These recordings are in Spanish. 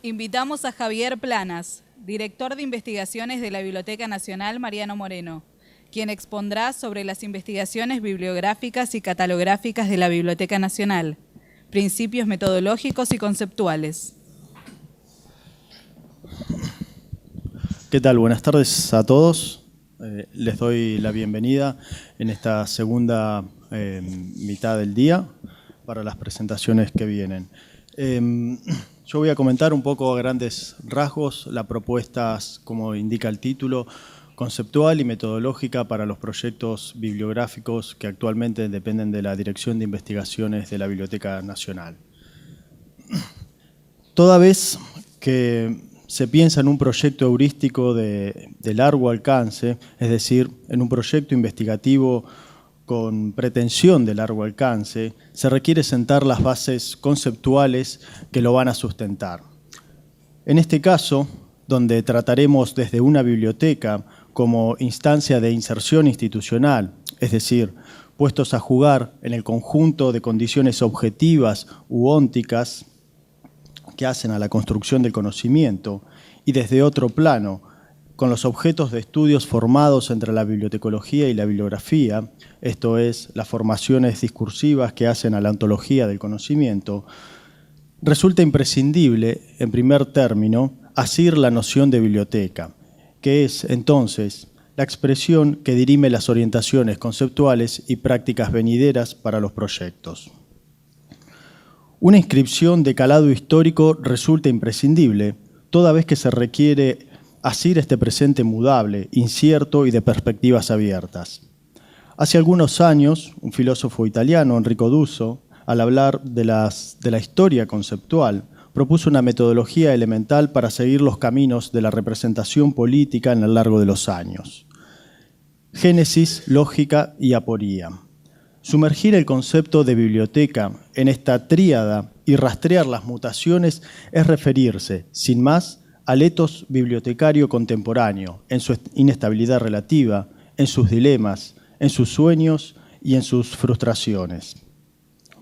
Invitamos a Javier Planas, director de investigaciones de la Biblioteca Nacional Mariano Moreno, quien expondrá sobre las investigaciones bibliográficas y catalográficas de la Biblioteca Nacional, principios metodológicos y conceptuales. ¿Qué tal? Buenas tardes a todos. Les doy la bienvenida en esta segunda mitad del día para las presentaciones que vienen. Yo voy a comentar un poco a grandes rasgos la propuesta, como indica el título, conceptual y metodológica para los proyectos bibliográficos que actualmente dependen de la Dirección de Investigaciones de la Biblioteca Nacional. Toda vez que se piensa en un proyecto heurístico de largo alcance, es decir, en un proyecto investigativo con pretensión de largo alcance, se requiere sentar las bases conceptuales que lo van a sustentar. En este caso, donde trataremos desde una biblioteca como instancia de inserción institucional, es decir, puestos a jugar en el conjunto de condiciones objetivas u ónticas que hacen a la construcción del conocimiento, y desde otro plano, con los objetos de estudios formados entre la bibliotecología y la bibliografía, esto es, las formaciones discursivas que hacen a la ontología del conocimiento, resulta imprescindible, en primer término, asir la noción de biblioteca, que es, entonces, la expresión que dirime las orientaciones conceptuales y prácticas venideras para los proyectos. Una inscripción de calado histórico resulta imprescindible, toda vez que se requiere asir este presente mudable, incierto y de perspectivas abiertas. Hace algunos años, un filósofo italiano, Enrico Dusso, al hablar de la historia conceptual, propuso una metodología elemental para seguir los caminos de la representación política en el largo de los años. Génesis, lógica y aporía. Sumergir el concepto de biblioteca en esta tríada y rastrear las mutaciones es referirse, sin más, al etos bibliotecario contemporáneo, en su inestabilidad relativa, en sus dilemas, en sus sueños y en sus frustraciones.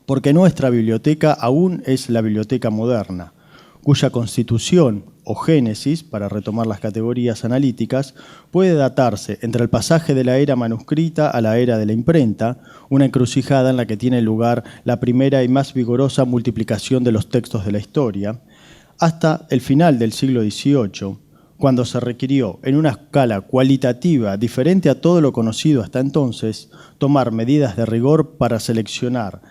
Porque nuestra biblioteca aún es la biblioteca moderna, cuya constitución o génesis, para retomar las categorías analíticas, puede datarse entre el pasaje de la era manuscrita a la era de la imprenta, una encrucijada en la que tiene lugar la primera y más vigorosa multiplicación de los textos de la historia, hasta el final del siglo XVIII, cuando se requirió, en una escala cualitativa diferente a todo lo conocido hasta entonces, tomar medidas de rigor para seleccionar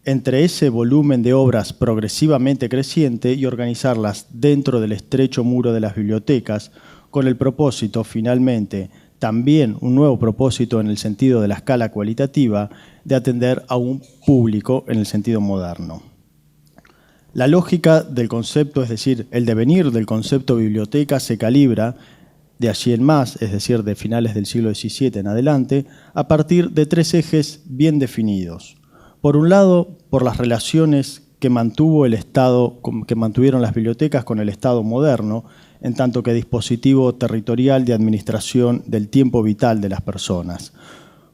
entre ese volumen de obras progresivamente creciente y organizarlas dentro del estrecho muro de las bibliotecas, con el propósito, finalmente, también un nuevo propósito en el sentido de la escala cualitativa, de atender a un público en el sentido moderno. La lógica del concepto, es decir, el devenir del concepto biblioteca, se calibra de allí en más, es decir, de finales del siglo XVII en adelante, a partir de tres ejes bien definidos. Por un lado, por las relaciones que mantuvieron las bibliotecas con el Estado moderno, en tanto que dispositivo territorial de administración del tiempo vital de las personas.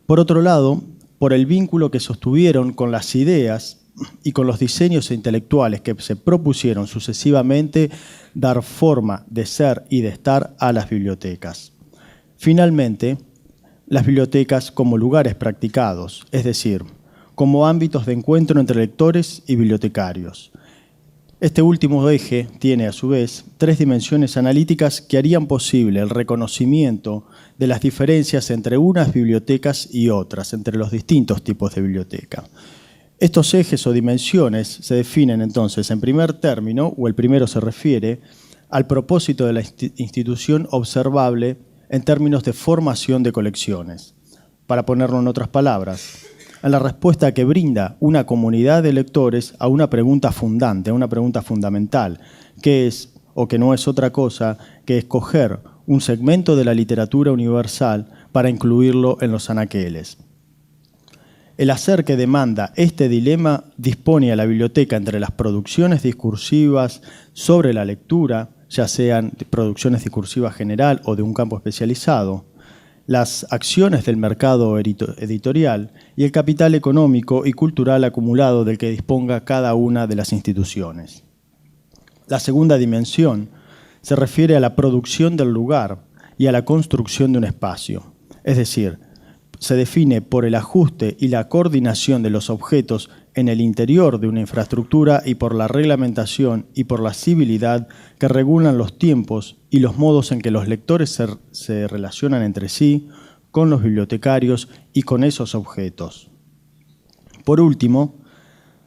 Por otro lado, por el vínculo que sostuvieron con las ideas y con los diseños intelectuales que se propusieron sucesivamente dar forma de ser y de estar a las bibliotecas. Finalmente, las bibliotecas como lugares practicados, es decir, como ámbitos de encuentro entre lectores y bibliotecarios. Este último eje tiene, a su vez, tres dimensiones analíticas que harían posible el reconocimiento de las diferencias entre unas bibliotecas y otras, entre los distintos tipos de biblioteca. Estos ejes o dimensiones se definen entonces en primer término, o el primero se refiere al propósito de la institución observable en términos de formación de colecciones. Para ponerlo en otras palabras, en la respuesta que brinda una comunidad de lectores a una pregunta fundante, a una pregunta fundamental, que es, o que no es otra cosa, que escoger un segmento de la literatura universal para incluirlo en los anaqueles. El hacer que demanda este dilema dispone a la biblioteca entre las producciones discursivas sobre la lectura, ya sean producciones discursivas general o de un campo especializado, las acciones del mercado editorial y el capital económico y cultural acumulado del que disponga cada una de las instituciones. La segunda dimensión se refiere a la producción del lugar y a la construcción de un espacio. Es decir, se define por el ajuste y la coordinación de los objetos en el interior de una infraestructura y por la reglamentación y por la civilidad que regulan los tiempos y los modos en que los lectores se relacionan entre sí, con los bibliotecarios y con esos objetos. Por último,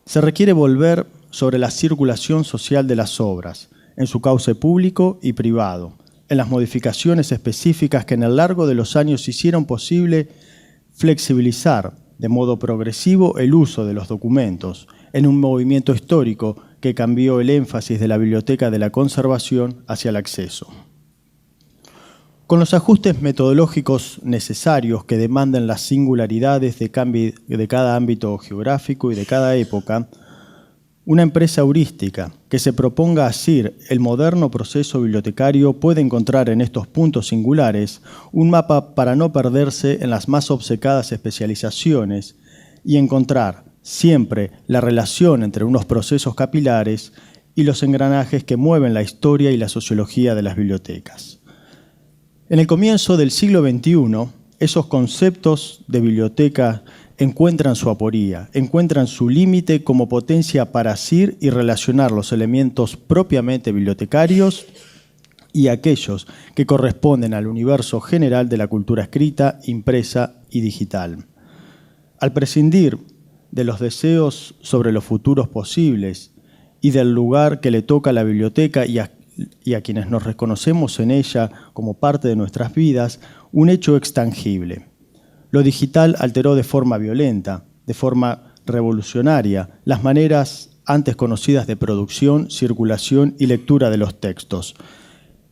se requiere volver sobre la circulación social de las obras, en su cauce público y privado, en las modificaciones específicas que en el largo de los años hicieron posible flexibilizar de modo progresivo el uso de los documentos, en un movimiento histórico que cambió el énfasis de la biblioteca de la conservación hacia el acceso. Con los ajustes metodológicos necesarios que demandan las singularidades de cada ámbito geográfico y de cada época, una empresa heurística que se proponga asir el moderno proceso bibliotecario puede encontrar en estos puntos singulares un mapa para no perderse en las más obcecadas especializaciones y encontrar siempre la relación entre unos procesos capilares y los engranajes que mueven la historia y la sociología de las bibliotecas. En el comienzo del siglo XXI, esos conceptos de biblioteca encuentran su aporía, encuentran su límite como potencia para asir y relacionar los elementos propiamente bibliotecarios y aquellos que corresponden al universo general de la cultura escrita, impresa y digital. Al prescindir de los deseos sobre los futuros posibles y del lugar que le toca a la biblioteca y a quienes nos reconocemos en ella como parte de nuestras vidas, un hecho extangible. Lo digital alteró de forma violenta, de forma revolucionaria, las maneras antes conocidas de producción, circulación y lectura de los textos.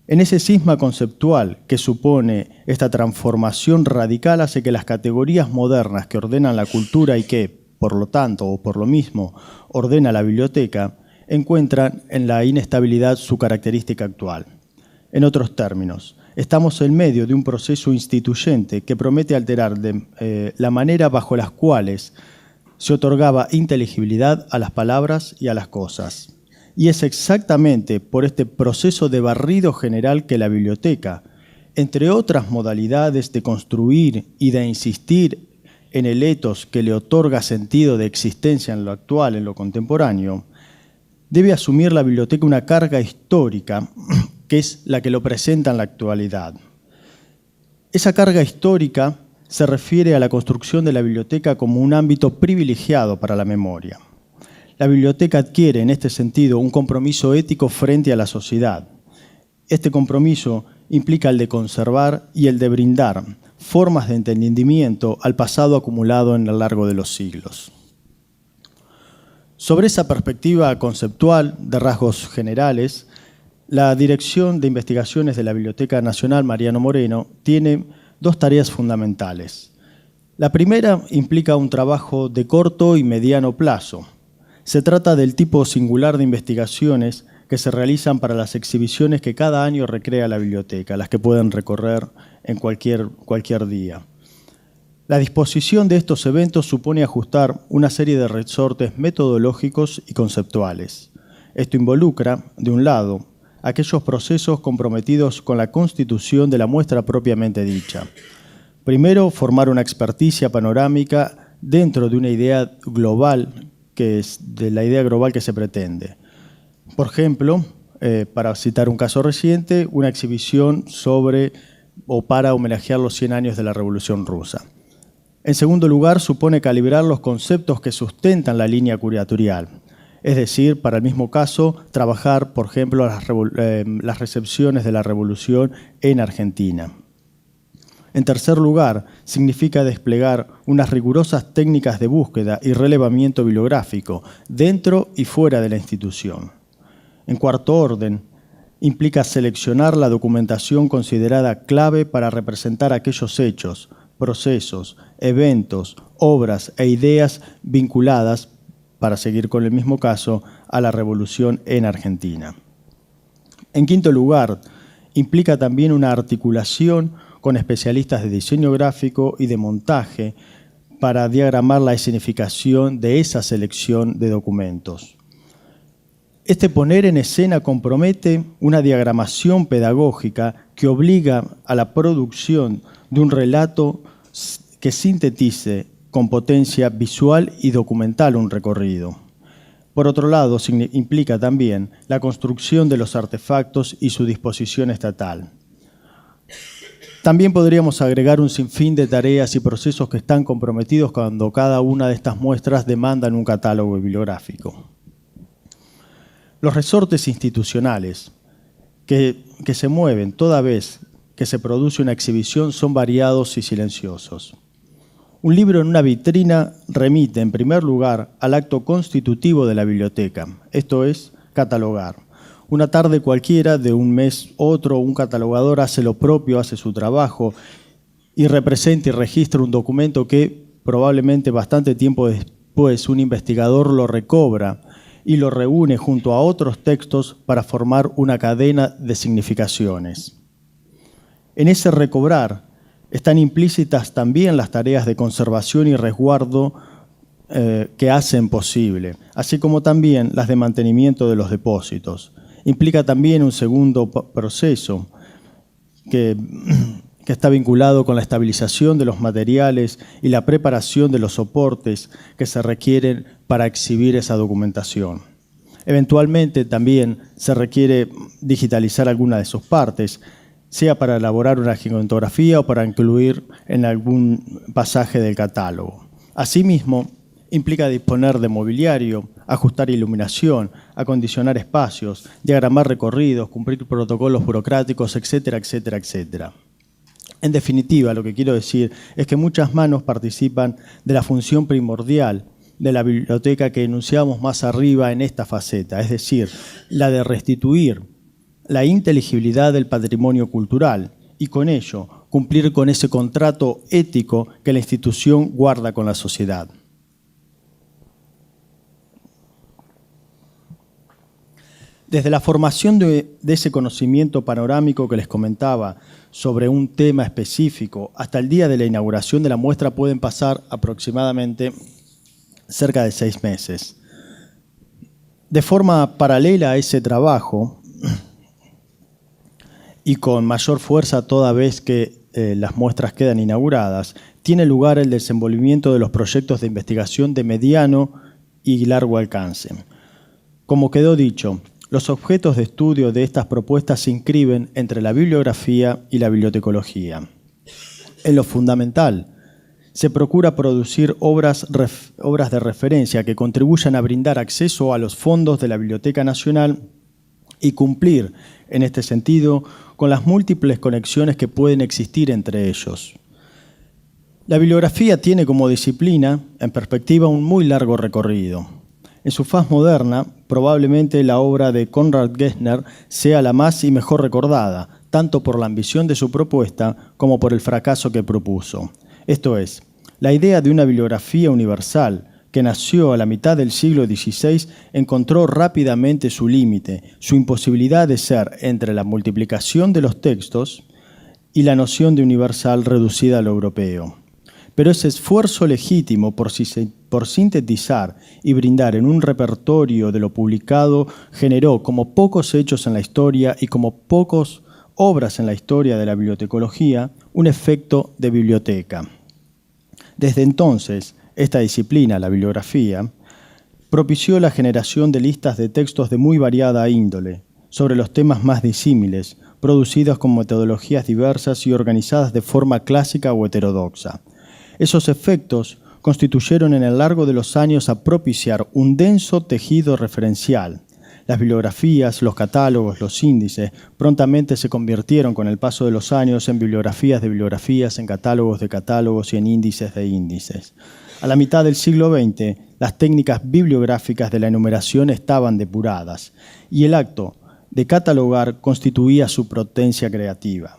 En ese cisma conceptual que supone esta transformación radical hace que las categorías modernas que ordenan la cultura y que, por lo tanto, o por lo mismo, ordena la biblioteca, encuentran en la inestabilidad su característica actual. En otros términos, estamos en medio de un proceso instituyente que promete alterar la manera bajo las cuales se otorgaba inteligibilidad a las palabras y a las cosas. Y es exactamente por este proceso de barrido general que la biblioteca, entre otras modalidades de construir y de insistir en el etos que le otorga sentido de existencia en lo actual, en lo contemporáneo, debe asumir la biblioteca una carga histórica que es la que lo presenta en la actualidad. Esa carga histórica se refiere a la construcción de la biblioteca como un ámbito privilegiado para la memoria. La biblioteca adquiere, en este sentido, un compromiso ético frente a la sociedad. Este compromiso implica el de conservar y el de brindar formas de entendimiento al pasado acumulado en el largo de los siglos. Sobre esa perspectiva conceptual de rasgos generales, la Dirección de Investigaciones de la Biblioteca Nacional Mariano Moreno tiene dos tareas fundamentales. La primera implica un trabajo de corto y mediano plazo. Se trata del tipo singular de investigaciones que se realizan para las exhibiciones que cada año recrea la biblioteca, las que pueden recorrer en cualquier día. La disposición de estos eventos supone ajustar una serie de resortes metodológicos y conceptuales. Esto involucra, de un lado, aquellos procesos comprometidos con la constitución de la muestra propiamente dicha. Primero, formar una experticia panorámica dentro de una idea global que se pretende. Por ejemplo, para citar un caso reciente, una exhibición sobre o para homenajear los 100 años de la Revolución Rusa. En segundo lugar, supone calibrar los conceptos que sustentan la línea curatorial. Es decir, para el mismo caso, trabajar, por ejemplo, las recepciones de la Revolución en Argentina. En tercer lugar, significa desplegar unas rigurosas técnicas de búsqueda y relevamiento bibliográfico dentro y fuera de la institución. En cuarto orden, implica seleccionar la documentación considerada clave para representar aquellos hechos, procesos, eventos, obras e ideas vinculadas, para seguir con el mismo caso, a la Revolución en Argentina. En quinto lugar, implica también una articulación con especialistas de diseño gráfico y de montaje para diagramar la escenificación de esa selección de documentos. Este poner en escena compromete una diagramación pedagógica que obliga a la producción de un relato que sintetice con potencia visual y documental un recorrido. Por otro lado, implica también la construcción de los artefactos y su disposición estatal. También podríamos agregar un sinfín de tareas y procesos que están comprometidos cuando cada una de estas muestras demandan un catálogo bibliográfico. Los resortes institucionales que se mueven toda vez que se produce una exhibición son variados y silenciosos. Un libro en una vitrina remite, en primer lugar, al acto constitutivo de la biblioteca, esto es, catalogar. Una tarde cualquiera, de un mes otro, un catalogador hace lo propio, hace su trabajo y representa y registra un documento que probablemente bastante tiempo después un investigador lo recobra y lo reúne junto a otros textos para formar una cadena de significaciones. En ese recobrar están implícitas también las tareas de conservación y resguardo que hacen posible, así como también las de mantenimiento de los depósitos. Implica también un segundo proceso que está vinculado con la estabilización de los materiales y la preparación de los soportes que se requieren para exhibir esa documentación. Eventualmente también se requiere digitalizar alguna de sus partes, sea para elaborar una gigantografía o para incluir en algún pasaje del catálogo. Asimismo, implica disponer de mobiliario, ajustar iluminación, acondicionar espacios, diagramar recorridos, cumplir protocolos burocráticos, etcétera, etcétera, etcétera. En definitiva, lo que quiero decir es que muchas manos participan de la función primordial de la biblioteca que enunciamos más arriba en esta faceta, es decir, la de restituir la inteligibilidad del patrimonio cultural y con ello cumplir con ese contrato ético que la institución guarda con la sociedad. Desde la formación de ese conocimiento panorámico que les comentaba sobre un tema específico hasta el día de la inauguración de la muestra pueden pasar aproximadamente cerca de 6 meses. De forma paralela a ese trabajo y con mayor fuerza toda vez que las muestras quedan inauguradas, tiene lugar el desenvolvimiento de los proyectos de investigación de mediano y largo alcance. Como quedó dicho, los objetos de estudio de estas propuestas se inscriben entre la bibliografía y la bibliotecología. En lo fundamental, se procura producir obras de referencia que contribuyan a brindar acceso a los fondos de la Biblioteca Nacional y cumplir, en este sentido, con las múltiples conexiones que pueden existir entre ellos. La bibliografía tiene como disciplina, en perspectiva, un muy largo recorrido. En su faz moderna, probablemente la obra de Konrad Gessner sea la más y mejor recordada, tanto por la ambición de su propuesta como por el fracaso que propuso. Esto es, la idea de una bibliografía universal que nació a la mitad del siglo XVI encontró rápidamente su límite, su imposibilidad de ser entre la multiplicación de los textos y la noción de universal reducida a lo europeo. Pero ese esfuerzo legítimo por sintetizar y brindar en un repertorio de lo publicado generó, como pocos hechos en la historia y como pocas obras en la historia de la bibliotecología, un efecto de biblioteca. Desde entonces, esta disciplina, la bibliografía, propició la generación de listas de textos de muy variada índole, sobre los temas más disímiles, producidas con metodologías diversas y organizadas de forma clásica o heterodoxa. Esos efectos constituyeron en el largo de los años a propiciar un denso tejido referencial. Las bibliografías, los catálogos, los índices, prontamente se convirtieron con el paso de los años en bibliografías de bibliografías, en catálogos de catálogos y en índices de índices. A la mitad del siglo XX, las técnicas bibliográficas de la enumeración estaban depuradas y el acto de catalogar constituía su potencia creativa.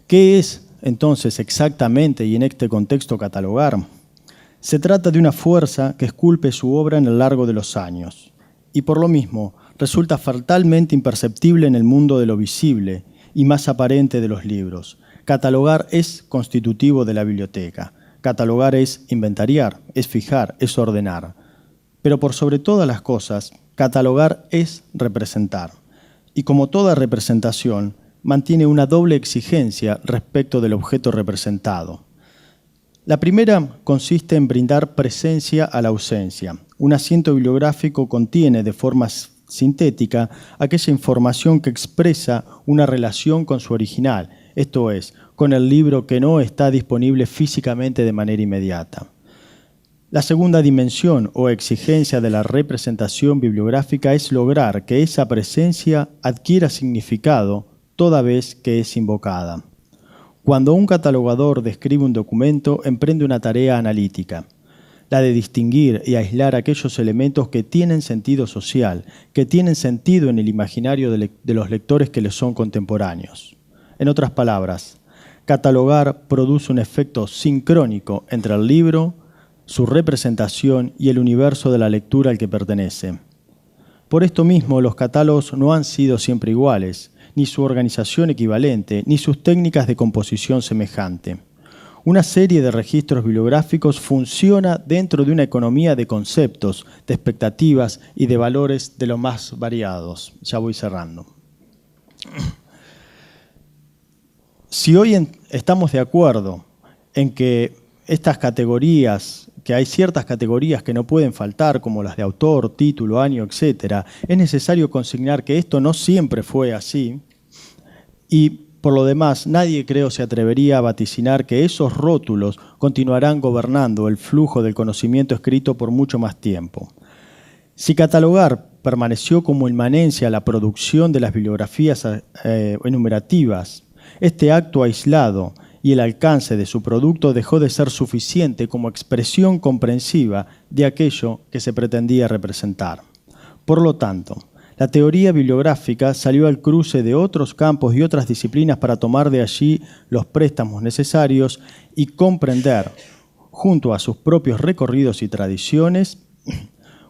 ¿Qué es entonces exactamente y en este contexto catalogar? Se trata de una fuerza que esculpe su obra en el largo de los años y por lo mismo resulta fatalmente imperceptible en el mundo de lo visible y más aparente de los libros. Catalogar es constitutivo de la biblioteca. Catalogar es inventariar, es fijar, es ordenar. Pero por sobre todas las cosas, Catalogar es representar. Y como toda representación, mantiene una doble exigencia respecto del objeto representado. La primera consiste en brindar presencia a la ausencia. Un asiento bibliográfico contiene de forma sintética aquella información que expresa una relación con su original, esto es, con el libro que no está disponible físicamente de manera inmediata. La segunda dimensión o exigencia de la representación bibliográfica es lograr que esa presencia adquiera significado toda vez que es invocada. Cuando un catalogador describe un documento, emprende una tarea analítica, la de distinguir y aislar aquellos elementos que tienen sentido social, que tienen sentido en el imaginario de los lectores que les son contemporáneos. En otras palabras, catalogar produce un efecto sincrónico entre el libro, su representación y el universo de la lectura al que pertenece. Por esto mismo, los catálogos no han sido siempre iguales, ni su organización equivalente, ni sus técnicas de composición semejante. Una serie de registros bibliográficos funciona dentro de una economía de conceptos, de expectativas y de valores de los más variados. Ya voy cerrando. Si hoy estamos de acuerdo en que estas categorías, que hay ciertas categorías que no pueden faltar, como las de autor, título, año, etc., es necesario consignar que esto no siempre fue así, y por lo demás, nadie creo se atrevería a vaticinar que esos rótulos continuarán gobernando el flujo del conocimiento escrito por mucho más tiempo. Si catalogar permaneció como inmanencia a la producción de las bibliografías enumerativas, este acto aislado y el alcance de su producto dejó de ser suficiente como expresión comprensiva de aquello que se pretendía representar. Por lo tanto, la teoría bibliográfica salió al cruce de otros campos y otras disciplinas para tomar de allí los préstamos necesarios y comprender, junto a sus propios recorridos y tradiciones,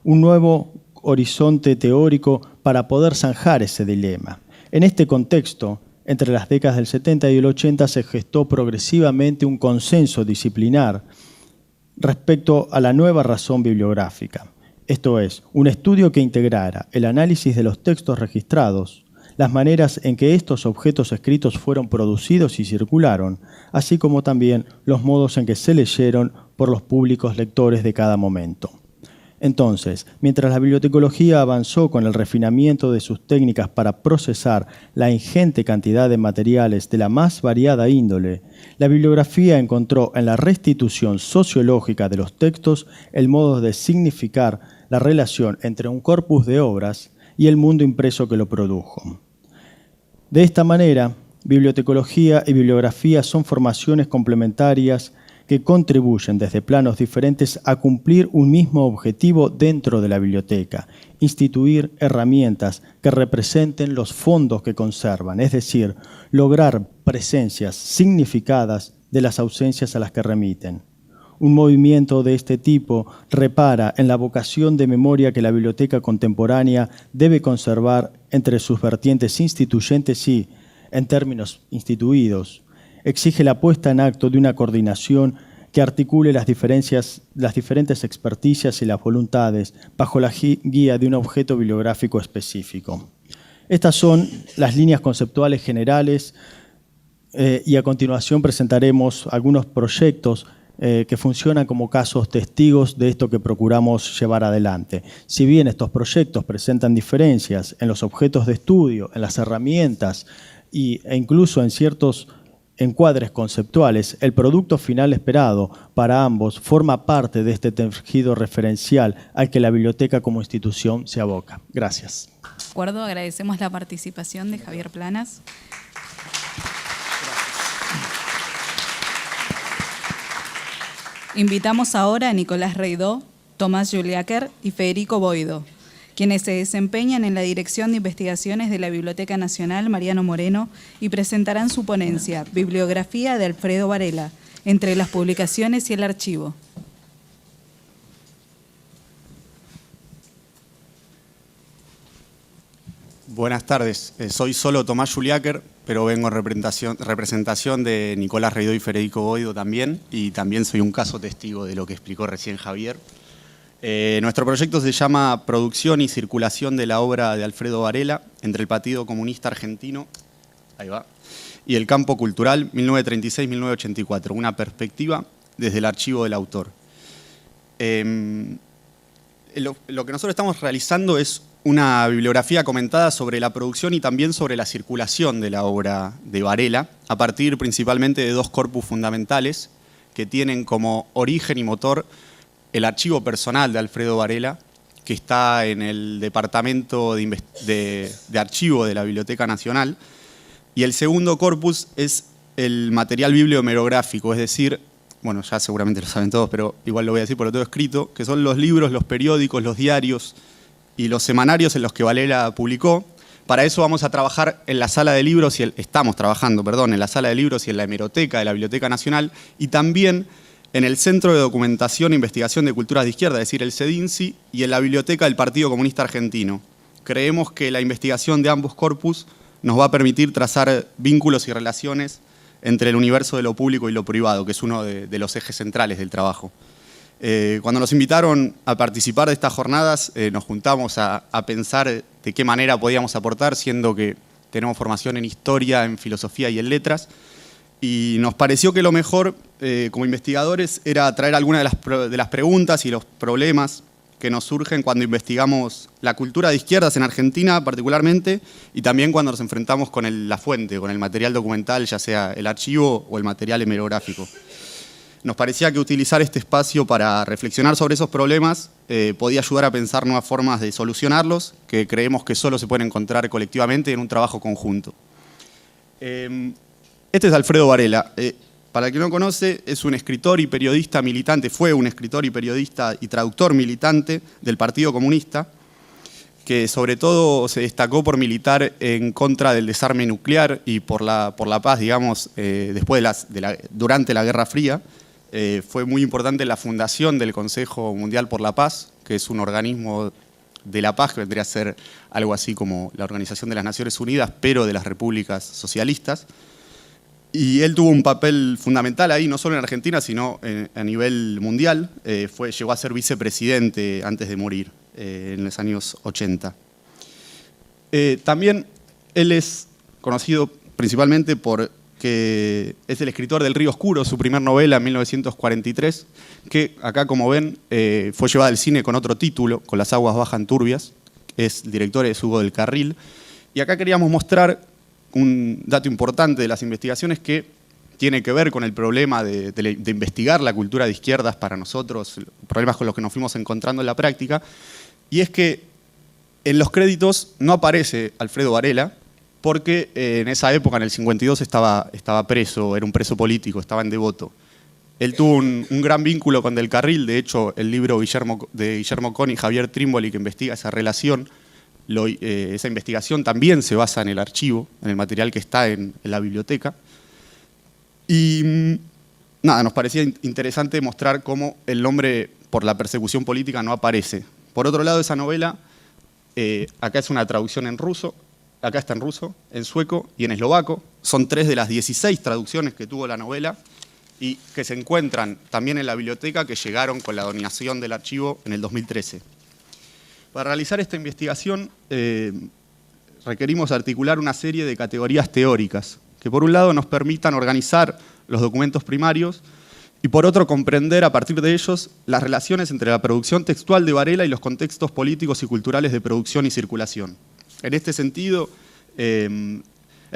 un nuevo horizonte teórico para poder zanjar ese dilema. En este contexto, entre las décadas del 70 y el 80 se gestó progresivamente un consenso disciplinar respecto a la nueva razón bibliográfica. Esto es, un estudio que integrara el análisis de los textos registrados, las maneras en que estos objetos escritos fueron producidos y circularon, así como también los modos en que se leyeron por los públicos lectores de cada momento. Entonces, mientras la bibliotecología avanzó con el refinamiento de sus técnicas para procesar la ingente cantidad de materiales de la más variada índole, la bibliografía encontró en la restitución sociológica de los textos el modo de significar la relación entre un corpus de obras y el mundo impreso que lo produjo. De esta manera, bibliotecología y bibliografía son formaciones complementarias que contribuyen desde planos diferentes a cumplir un mismo objetivo dentro de la biblioteca, instituir herramientas que representen los fondos que conservan, es decir, lograr presencias significadas de las ausencias a las que remiten. Un movimiento de este tipo repara en la vocación de memoria que la biblioteca contemporánea debe conservar entre sus vertientes instituyentes y, en términos instituidos, exige la puesta en acto de una coordinación que articule las diferentes experticias y las voluntades bajo la guía de un objeto bibliográfico específico. Estas son las líneas conceptuales generales y a continuación presentaremos algunos proyectos que funcionan como casos testigos de esto que procuramos llevar adelante. Si bien estos proyectos presentan diferencias en los objetos de estudio, en las herramientas e incluso en ciertos encuadres conceptuales, el producto final esperado para ambos forma parte de este tejido referencial al que la biblioteca como institución se aboca. Gracias. De acuerdo, agradecemos la participación de Javier Planas. Invitamos ahora a Nicolás Reidó, Tomás Juliáquer y Federico Boido, quienes se desempeñan en la Dirección de Investigaciones de la Biblioteca Nacional Mariano Moreno y presentarán su ponencia, Bibliografía de Alfredo Varela, entre las publicaciones y el archivo. Buenas tardes, soy solo Tomás Juliáquer, pero vengo en representación de Nicolás Reidó y Federico Boido también, y también soy un caso testigo de lo que explicó recién Javier. Nuestro proyecto se llama Producción y Circulación de la obra de Alfredo Varela entre el Partido Comunista Argentino, ahí va, y el campo cultural 1936-1984, una perspectiva desde el archivo del autor. Lo que nosotros estamos realizando es una bibliografía comentada sobre la producción y también sobre la circulación de la obra de Varela, a partir principalmente de dos corpus fundamentales que tienen como origen y motor el archivo personal de Alfredo Varela, que está en el Departamento de Archivo de la Biblioteca Nacional, y el segundo corpus es el material bibliomerográfico, es decir, bueno, ya seguramente lo saben todos, pero igual lo voy a decir por lo tengo escrito, que son los libros, los periódicos, los diarios y los semanarios en los que Varela publicó. Para eso vamos a trabajar en la sala de libros, estamos trabajando, perdón, en la sala de libros y en la hemeroteca de la Biblioteca Nacional, y también en el Centro de Documentación e Investigación de Culturas de Izquierda, es decir, el CEDINCI, y en la Biblioteca del Partido Comunista Argentino. Creemos que la investigación de ambos corpus nos va a permitir trazar vínculos y relaciones entre el universo de lo público y lo privado, que es uno de los ejes centrales del trabajo. Cuando nos invitaron a participar de estas jornadas, nos juntamos a pensar de qué manera podíamos aportar, siendo que tenemos formación en historia, en filosofía y en letras, y nos pareció que lo mejor, como investigadores, era traer algunas de las preguntas y los problemas que nos surgen cuando investigamos la cultura de izquierdas en Argentina particularmente, y también cuando nos enfrentamos con la fuente, con el material documental, ya sea el archivo o el material hemerográfico. Nos parecía que utilizar este espacio para reflexionar sobre esos problemas podía ayudar a pensar nuevas formas de solucionarlos, que creemos que solo se pueden encontrar colectivamente en un trabajo conjunto. Este es Alfredo Varela. Para el que no conoce, es un escritor y periodista militante, fue un escritor y periodista y traductor militante del Partido Comunista, que sobre todo se destacó por militar en contra del desarme nuclear y por la paz, digamos, durante la Guerra Fría. Fue muy importante la fundación del Consejo Mundial por la Paz, que es un organismo de la paz que vendría a ser algo así como la Organización de las Naciones Unidas, pero de las repúblicas socialistas. Y él tuvo un papel fundamental ahí, no solo en Argentina, sino a nivel mundial. Llegó a ser vicepresidente antes de morir, en los años 80. También él es conocido principalmente porque es el escritor del Río Oscuro, su primer novela en 1943, que acá, como ven, fue llevada al cine con otro título, Con las aguas bajan turbias. El director es Hugo del Carril. Y acá queríamos mostrar un dato importante de las investigaciones que tiene que ver con el problema de investigar la cultura de izquierdas para nosotros, problemas con los que nos fuimos encontrando en la práctica, y es que en los créditos no aparece Alfredo Varela, porque en esa época, en el 52, estaba preso, era un preso político, estaba en Devoto. Él tuvo un gran vínculo con Del Carril, de hecho el libro de Guillermo Con y Javier Trimboli, que investiga esa relación, esa investigación también se basa en el archivo, en el material que está en la biblioteca. Y nada, nos parecía interesante mostrar cómo el nombre por la persecución política no aparece. Por otro lado, esa novela, acá es una traducción en ruso, acá está en ruso, en sueco y en eslovaco. Son 3 de las 16 traducciones que tuvo la novela y que se encuentran también en la biblioteca, que llegaron con la donación del archivo en el 2013. Para realizar esta investigación requerimos articular una serie de categorías teóricas que por un lado nos permitan organizar los documentos primarios y por otro comprender a partir de ellos las relaciones entre la producción textual de Varela y los contextos políticos y culturales de producción y circulación. En este sentido, el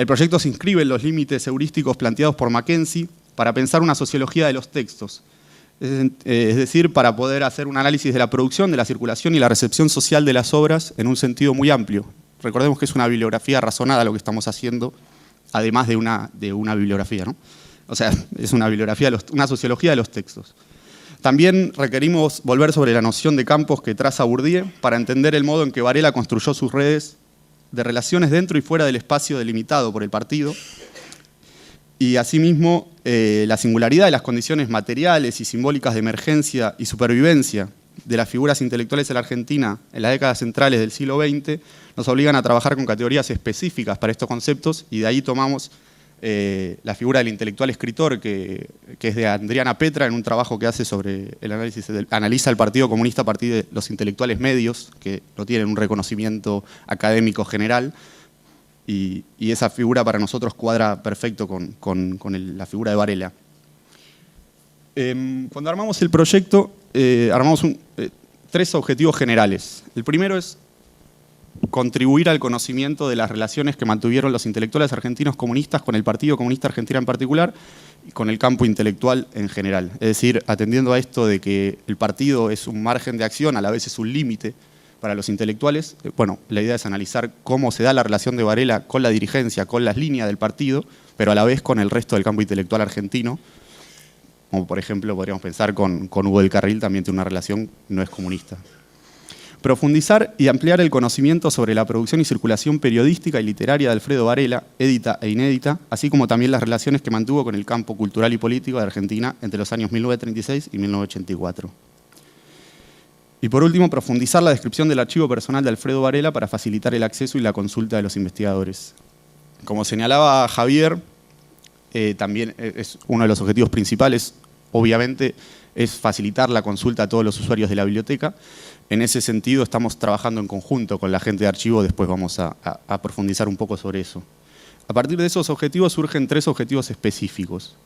proyecto se inscribe en los límites heurísticos planteados por Mackenzie para pensar una sociología de los textos, es decir, para poder hacer un análisis de la producción, de la circulación y la recepción social de las obras en un sentido muy amplio. Recordemos que es una bibliografía razonada lo que estamos haciendo, además de una bibliografía, ¿no? O sea, es una bibliografía, una sociología de los textos. También requerimos volver sobre la noción de campos que traza Bourdieu para entender el modo en que Varela construyó sus redes de relaciones dentro y fuera del espacio delimitado por el partido, y asimismo la singularidad de las condiciones materiales y simbólicas de emergencia y supervivencia de las figuras intelectuales en la Argentina en las décadas centrales del siglo XX nos obligan a trabajar con categorías específicas para estos conceptos, y de ahí tomamos la figura del intelectual escritor, que es de Adriana Petra, en un trabajo que hace sobre el análisis, analiza el Partido Comunista a partir de los intelectuales medios, que no tienen un reconocimiento académico general, y esa figura para nosotros cuadra perfecto con la figura de Varela. Cuando armamos el proyecto, armamos tres objetivos generales. El primero es contribuir al conocimiento de las relaciones que mantuvieron los intelectuales argentinos comunistas con el Partido Comunista Argentino en particular y con el campo intelectual en general. Es decir, atendiendo a esto de que el partido es un margen de acción, a la vez es un límite para los intelectuales, bueno, la idea es analizar cómo se da la relación de Varela con la dirigencia, con las líneas del partido, pero a la vez con el resto del campo intelectual argentino. Como por ejemplo podríamos pensar con Hugo del Carril, también tiene una relación, no es comunista. Profundizar y ampliar el conocimiento sobre la producción y circulación periodística y literaria de Alfredo Varela, édita e inédita, así como también las relaciones que mantuvo con el campo cultural y político de Argentina entre los años 1936 y 1984. Y por último, profundizar la descripción del archivo personal de Alfredo Varela para facilitar el acceso y la consulta de los investigadores. Como señalaba Javier, también es uno de los objetivos principales, obviamente, es facilitar la consulta a todos los usuarios de la biblioteca. En ese sentido estamos trabajando en conjunto con la gente de archivo, después vamos a profundizar un poco sobre eso. A partir de esos objetivos surgen tres objetivos específicos.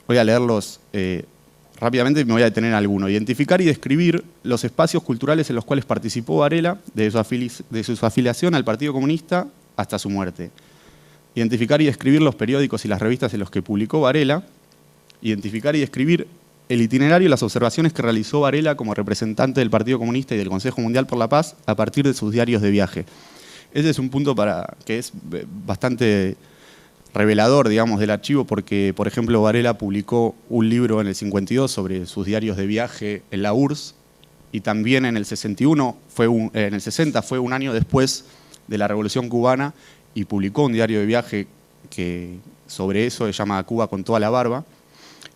Voy a leerlos rápidamente y me voy a detener en alguno. Identificar y describir los espacios culturales en los cuales participó Varela, desde su afiliación al Partido Comunista hasta su muerte. Identificar y describir los periódicos y las revistas en los que publicó Varela. Identificar y describir el itinerario y las observaciones que realizó Varela como representante del Partido Comunista y del Consejo Mundial por la Paz a partir de sus diarios de viaje. Ese es un punto que es bastante revelador, digamos, del archivo, porque, por ejemplo, Varela publicó un libro en el 52 sobre sus diarios de viaje en la URSS, y también en el 61, en el 60 fue un año después de la Revolución Cubana, y publicó un diario de viaje que sobre eso se llama Cuba con toda la barba.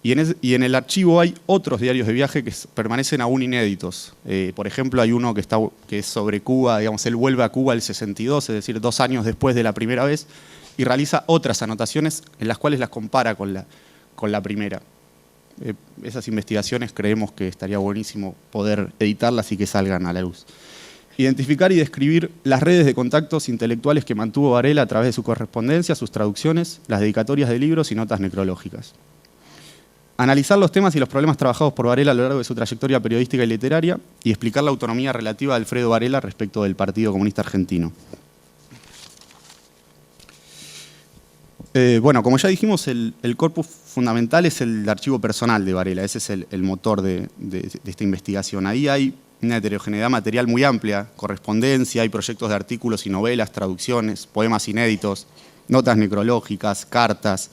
Y en el archivo hay otros diarios de viaje que permanecen aún inéditos. Por ejemplo, hay uno que es sobre Cuba, digamos, él vuelve a Cuba el 62, es decir, 2 años después de la primera vez, y realiza otras anotaciones en las cuales las compara con la primera. Esas investigaciones creemos que estaría buenísimo poder editarlas y que salgan a la luz. Identificar y describir las redes de contactos intelectuales que mantuvo Varela a través de su correspondencia, sus traducciones, las dedicatorias de libros y notas necrológicas. Analizar los temas y los problemas trabajados por Varela a lo largo de su trayectoria periodística y literaria y explicar la autonomía relativa de Alfredo Varela respecto del Partido Comunista Argentino. Bueno, como ya dijimos, el corpus fundamental es el archivo personal de Varela, ese es el motor de esta investigación. Ahí hay una heterogeneidad material muy amplia, correspondencia, hay proyectos de artículos y novelas, traducciones, poemas inéditos, notas necrológicas, cartas,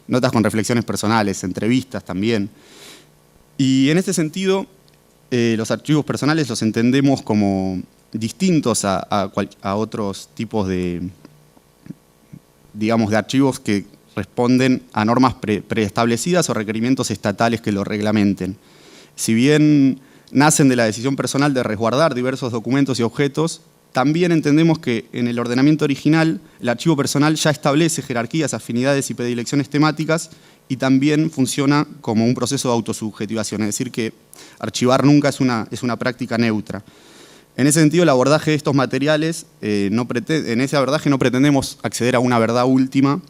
notas con reflexiones personales, entrevistas también. Y en este sentido, los archivos personales los entendemos como distintos a otros tipos de archivos que responden a normas preestablecidas o requerimientos estatales que lo reglamenten. Si bien nacen de la decisión personal de resguardar diversos documentos y objetos, también entendemos que en el ordenamiento original el archivo personal ya establece jerarquías, afinidades y predilecciones temáticas y también funciona como un proceso de autosubjetivación, es decir, que archivar nunca es una práctica neutra. En ese sentido, el abordaje de estos materiales, en ese abordaje no pretendemos acceder a una verdad última,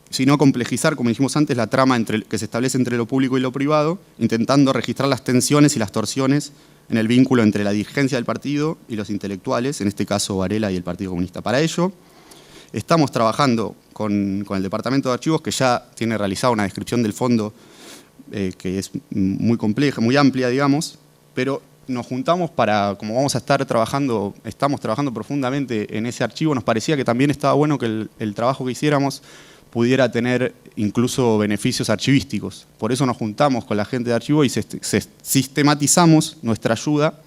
sino complejizar, como dijimos antes, la trama que se establece entre lo público y lo privado, intentando registrar las tensiones y las torsiones en el vínculo entre la dirigencia del partido y los intelectuales, en este caso Varela y el Partido Comunista. Para ello, estamos trabajando con el Departamento de Archivos, que ya tiene realizada una descripción del fondo que es muy compleja, muy amplia, digamos, pero nos juntamos como estamos trabajando profundamente en ese archivo, nos parecía que también estaba bueno que el trabajo que hiciéramos pudiera tener incluso beneficios archivísticos. Por eso nos juntamos con la gente de archivo y sistematizamos nuestra ayuda,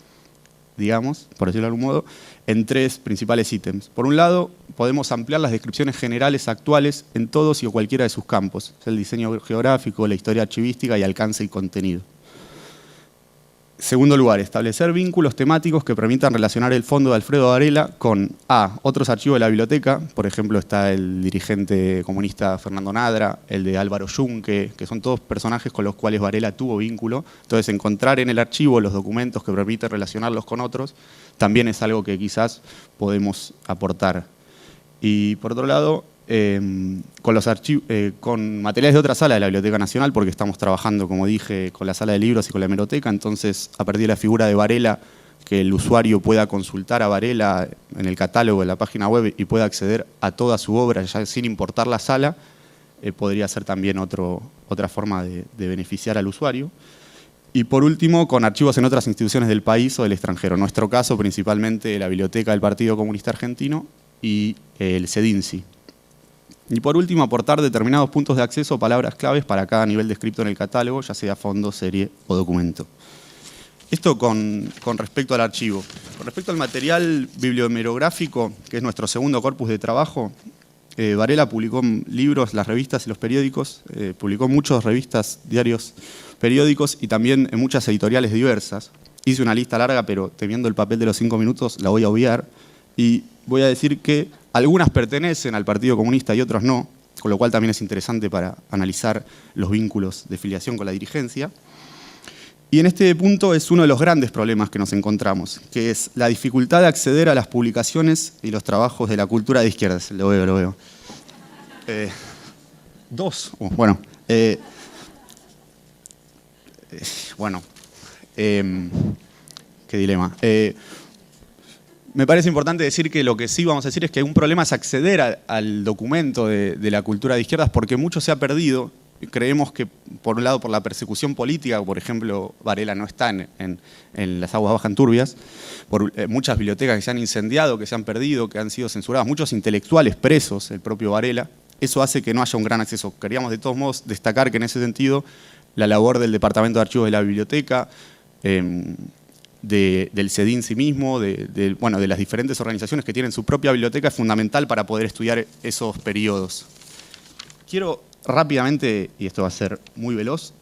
digamos, por decirlo de algún modo, en 3 principales ítems. Por un lado, podemos ampliar las descripciones generales actuales en todos y o cualquiera de sus campos, o sea, el diseño geográfico, la historia archivística y alcance y contenido. 2. Podemos ampliar las descripciones generales actuales en todos y o cualquiera de sus campos, el diseño geográfico, la historia archivística y alcance y contenido. 3. Podemos ampliar las descripciones generales actuales en todos y o cualquiera de sus campos, el diseño geográfico, la historia archivística y alcance y contenido. Segundo lugar, establecer vínculos temáticos que permitan relacionar el fondo de Alfredo Varela con otros archivos de la biblioteca. Por ejemplo, está el dirigente comunista Fernando Nadra, el de Álvaro Yunque, que son todos personajes con los cuales Varela tuvo vínculo. Entonces, encontrar en el archivo los documentos que permiten relacionarlos con otros también es algo que quizás podemos aportar. Y por otro lado, con materiales de otra sala de la Biblioteca Nacional, porque estamos trabajando, como dije, con la sala de libros y con la hemeroteca. Entonces, a partir de la figura de Varela, que el usuario pueda consultar a Varela en el catálogo de la página web y pueda acceder a toda su obra ya sin importar la sala, podría ser también otra forma de beneficiar al usuario. Y por último, con archivos en otras instituciones del país o del extranjero. En nuestro caso, principalmente la Biblioteca del Partido Comunista Argentino y el CEDINSI. Y por último, aportar determinados puntos de acceso o palabras claves para cada nivel descrito en el catálogo, ya sea fondo, serie o documento. Esto con respecto al archivo. Con respecto al material bibliomerográfico, que es nuestro segundo corpus de trabajo, Varela publicó libros, las revistas y los periódicos, publicó muchas revistas, diarios, periódicos y también en muchas editoriales diversas. Hice una lista larga, pero temiendo el papel de los 5 minutos la voy a obviar. Y voy a decir que algunas pertenecen al Partido Comunista y otros no, con lo cual también es interesante para analizar los vínculos de filiación con la dirigencia. Y en este punto es uno de los grandes problemas que nos encontramos, que es la dificultad de acceder a las publicaciones y los trabajos de la cultura de izquierdas. Lo veo. Qué dilema. Me parece importante decir que lo que sí vamos a decir es que un problema es acceder al documento de la cultura de izquierdas porque mucho se ha perdido. Creemos que, por un lado, por la persecución política, por ejemplo, Varela no está en las aguas bajas turbias, por muchas bibliotecas que se han incendiado, que se han perdido, que han sido censuradas, muchos intelectuales presos, el propio Varela. Eso hace que no haya un gran acceso. Queríamos, de todos modos, destacar que en ese sentido la labor del Departamento de Archivos de la Biblioteca, del CEDINSI mismo, de las diferentes organizaciones que tienen su propia biblioteca, es fundamental para poder estudiar esos periodos. Quiero rápidamente, y esto va a ser muy veloz,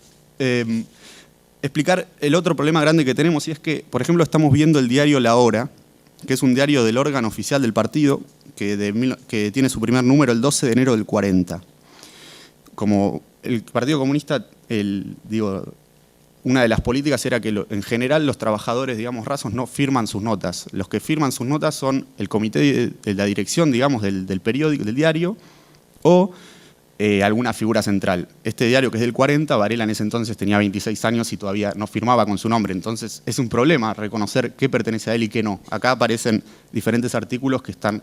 explicar el otro problema grande que tenemos, y es que, por ejemplo, estamos viendo el diario La Hora, que es un diario del órgano oficial del partido, que tiene su primer número el 12 de enero del 40. Como el Partido Comunista, una de las políticas era que en general los trabajadores, digamos, rasos no firman sus notas. Los que firman sus notas son el comité de la dirección, digamos, del periódico, del diario, o alguna figura central. Este diario, que es del 40, Varela en ese entonces tenía 26 años y todavía no firmaba con su nombre. Entonces es un problema reconocer qué pertenece a él y qué no. Acá aparecen diferentes artículos que están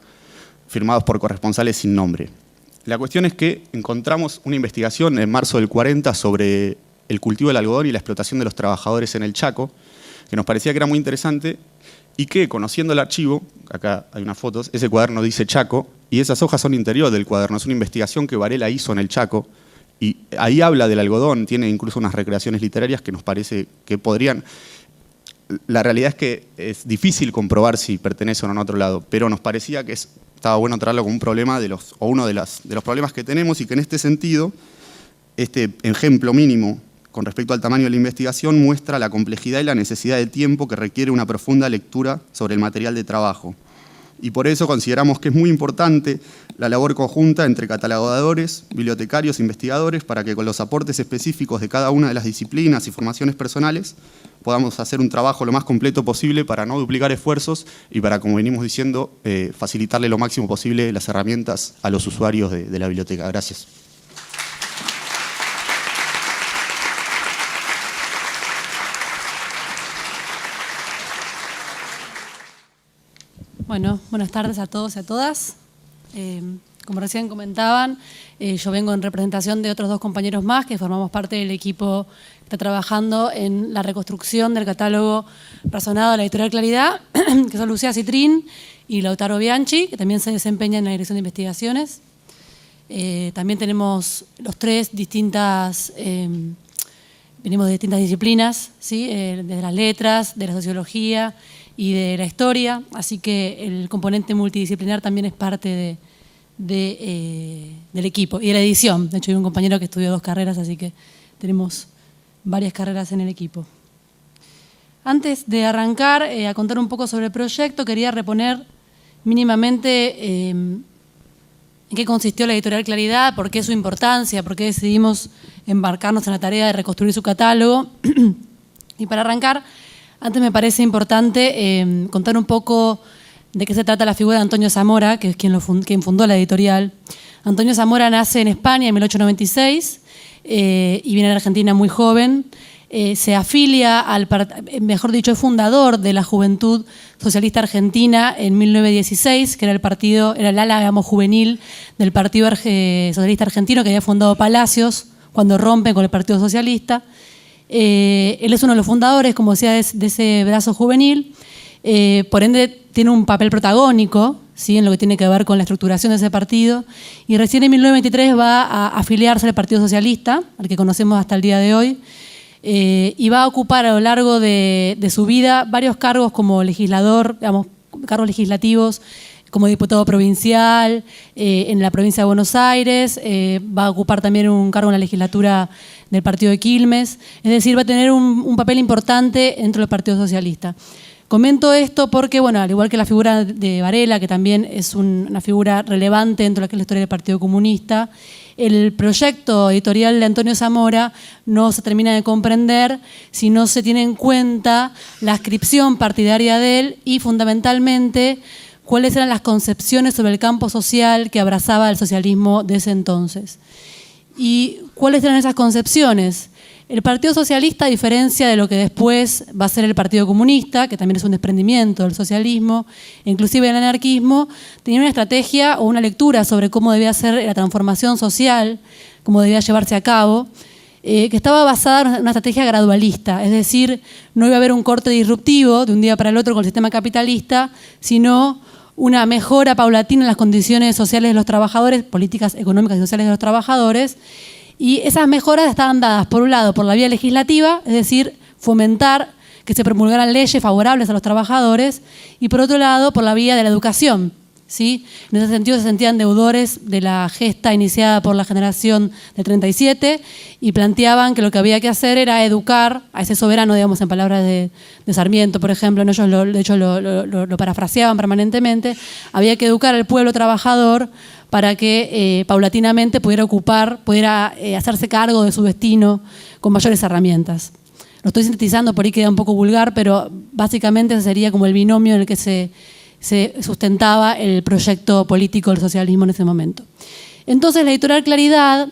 firmados por corresponsales sin nombre. La cuestión es que encontramos una investigación en marzo del 40 sobre el cultivo del algodón y la explotación de los trabajadores en el Chaco, que nos parecía que era muy interesante y que, conociendo el archivo, acá hay unas fotos, ese cuaderno dice Chaco y esas hojas son interior del cuaderno. Es una investigación que Varela hizo en el Chaco y ahí habla del algodón, tiene incluso unas recreaciones literarias que nos parece que podrían... La realidad es que es difícil comprobar si pertenece o no a otro lado, pero nos parecía que estaba bueno traerlo como un problema uno de los problemas que tenemos y que en este sentido, este ejemplo mínimo con respecto al tamaño de la investigación muestra la complejidad y la necesidad de tiempo que requiere una profunda lectura sobre el material de trabajo. Y por eso consideramos que es muy importante la labor conjunta entre catalogadores, bibliotecarios e investigadores para que con los aportes específicos de cada una de las disciplinas y formaciones personales podamos hacer un trabajo lo más completo posible para no duplicar esfuerzos y para, como venimos diciendo, facilitarle lo máximo posible las herramientas a los usuarios de la biblioteca. Gracias. Bueno, buenas tardes a todos y a todas. Como recién comentaban, yo vengo en representación de otros 2 compañeros más que formamos parte del equipo que está trabajando en la reconstrucción del catálogo razonado de la Editorial Claridad, que son Lucía Citrín y Lautaro Bianchi, que también se desempeñan en la Dirección de Investigaciones. También tenemos los 3 distintas... venimos de distintas disciplinas, ¿sí? Desde las letras, de la sociología y de la historia, así que el componente multidisciplinar también es parte del equipo y de la edición. De hecho, hay un compañero que estudió 2 carreras, así que tenemos varias carreras en el equipo. Antes de arrancar a contar un poco sobre el proyecto, quería reponer mínimamente en qué consistió la editorial Claridad, por qué su importancia, por qué decidimos embarcarnos en la tarea de reconstruir su catálogo. Y para arrancar, antes me parece importante contar un poco de qué se trata la figura de Antonio Zamora, que es quien fundó la editorial. Antonio Zamora nace en España en 1896 y viene a la Argentina muy joven. Se afilia mejor dicho, es fundador de la Juventud Socialista Argentina en 1916, que era el ala, digamos, juvenil del Partido Socialista Argentino, que había fundado Palacios cuando rompen con el Partido Socialista. Él es uno de los fundadores, como decía, de ese brazo juvenil. Por ende, tiene un papel protagónico, ¿sí?, en lo que tiene que ver con la estructuración de ese partido. Y recién en 1923 va a afiliarse al Partido Socialista, al que conocemos hasta el día de hoy. Y va a ocupar a lo largo de su vida varios cargos como legislador, digamos, cargos legislativos, como diputado provincial en la provincia de Buenos Aires, va a ocupar también un cargo en la legislatura del partido de Quilmes, es decir, va a tener un papel importante dentro del Partido Socialista. Comento esto porque, bueno, al igual que la figura de Varela, que también es una figura relevante dentro de lo que es la historia del Partido Comunista, el proyecto editorial de Antonio Zamora no se termina de comprender si no se tiene en cuenta la adscripción partidaria de él y, fundamentalmente, cuáles eran las concepciones sobre el campo social que abrazaba el socialismo de ese entonces. ¿Y cuáles eran esas concepciones? El Partido Socialista, a diferencia de lo que después va a ser el Partido Comunista, que también es un desprendimiento del socialismo, inclusive del anarquismo, tenía una estrategia o una lectura sobre cómo debía ser la transformación social, cómo debía llevarse a cabo, que estaba basada en una estrategia gradualista, es decir, no iba a haber un corte disruptivo de un día para el otro con el sistema capitalista, sino una mejora paulatina en las condiciones sociales de los trabajadores, políticas económicas y sociales de los trabajadores. Y esas mejoras estaban dadas, por un lado, por la vía legislativa, es decir, fomentar que se promulgaran leyes favorables a los trabajadores, y por otro lado, por la vía de la educación, ¿sí? En ese sentido se sentían deudores de la gesta iniciada por la generación del 37 y planteaban que lo que había que hacer era educar a ese soberano, digamos, en palabras de Sarmiento, por ejemplo, ¿no? Ellos de hecho lo parafraseaban permanentemente, había que educar al pueblo trabajador para que paulatinamente pudiera hacerse cargo de su destino con mayores herramientas. Lo estoy sintetizando, por ahí queda un poco vulgar, pero básicamente ese sería como el binomio en el que se sustentaba el proyecto político del socialismo en ese momento. Entonces la editorial Claridad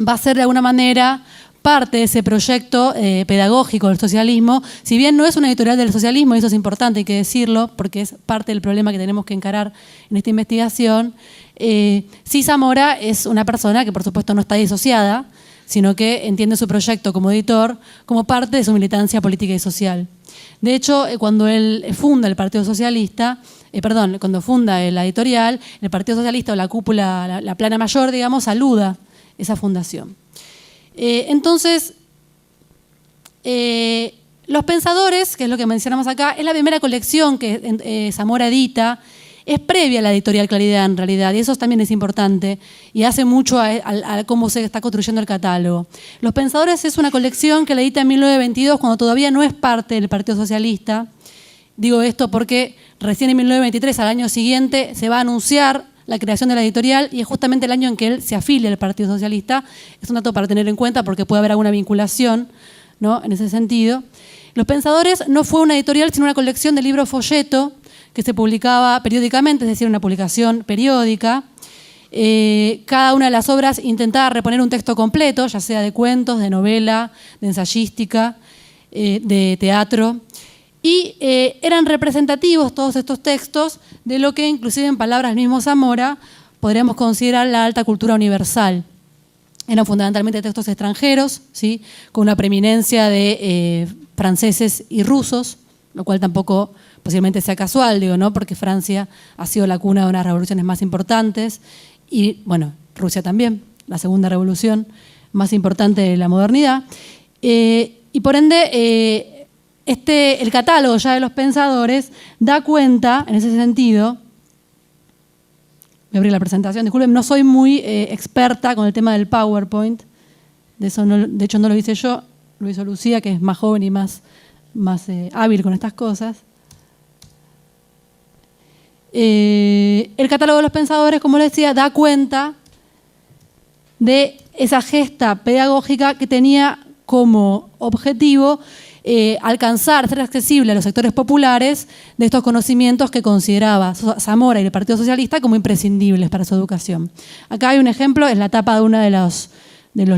va a ser de alguna manera parte de ese proyecto pedagógico del socialismo, si bien no es una editorial del socialismo, y eso es importante, hay que decirlo, porque es parte del problema que tenemos que encarar en esta investigación. Sí, Zamora es una persona que por supuesto no está disociada, sino que entiende su proyecto como editor como parte de su militancia política y social. De hecho, cuando él funda el Partido Socialista, cuando funda la editorial, el Partido Socialista o la cúpula, la plana mayor, digamos, saluda esa fundación. Entonces, Los Pensadores, que es lo que mencionamos acá, es la primera colección que Zamora edita. Es previa a la editorial Claridad, en realidad, y eso también es importante, y hace mucho a cómo se está construyendo el catálogo. Los Pensadores es una colección que la edita en 1922, cuando todavía no es parte del Partido Socialista. Digo esto porque recién en 1923, al año siguiente, se va a anunciar la creación de la editorial, y es justamente el año en que él se afilia al Partido Socialista. Es un dato para tener en cuenta porque puede haber alguna vinculación, ¿no?, en ese sentido. Los Pensadores no fue una editorial, sino una colección de libros folleto que se publicaba periódicamente, es decir, una publicación periódica. Cada una de las obras intentaba reponer un texto completo, ya sea de cuentos, de novela, de ensayística, de teatro. Y eran representativos todos estos textos de lo que, inclusive en palabras del mismo Zamora, podríamos considerar la alta cultura universal. Eran fundamentalmente textos extranjeros, ¿sí?, con una preeminencia de franceses y rusos, lo cual tampoco posiblemente sea casual, digo, ¿no?, porque Francia ha sido la cuna de unas revoluciones más importantes y, bueno, Rusia también, la segunda revolución más importante de la modernidad. Y por ende, el catálogo ya de Los Pensadores da cuenta, en ese sentido, voy a abrir la presentación, disculpen, no soy muy experta con el tema del PowerPoint, de hecho no lo hice yo, lo hizo Lucía, que es más joven y más hábil con estas cosas. El catálogo de los pensadores, como les decía, da cuenta de esa gesta pedagógica que tenía como objetivo alcanzar, ser accesible a los sectores populares de estos conocimientos que consideraba Zamora y el Partido Socialista como imprescindibles para su educación. Acá hay un ejemplo, es la tapa de uno de los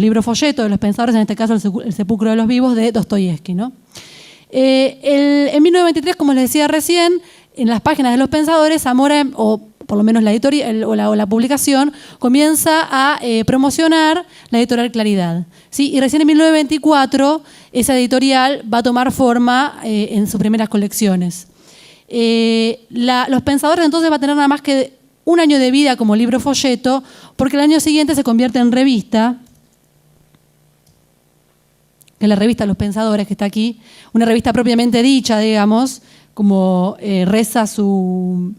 libros folletos de los pensadores, en este caso El sepulcro de los vivos, de Dostoyevsky, ¿no? En 1923, como les decía recién, en las páginas de los pensadores, Zamora, o por lo menos la editorial o la publicación, comienza a promocionar la editorial Claridad, ¿sí? Y recién en 1924 esa editorial va a tomar forma en sus primeras colecciones. Los pensadores entonces va a tener nada más que un año de vida como libro folleto, porque el año siguiente se convierte en revista, que es la revista Los Pensadores, que está aquí, una revista propiamente dicha, digamos, como reza su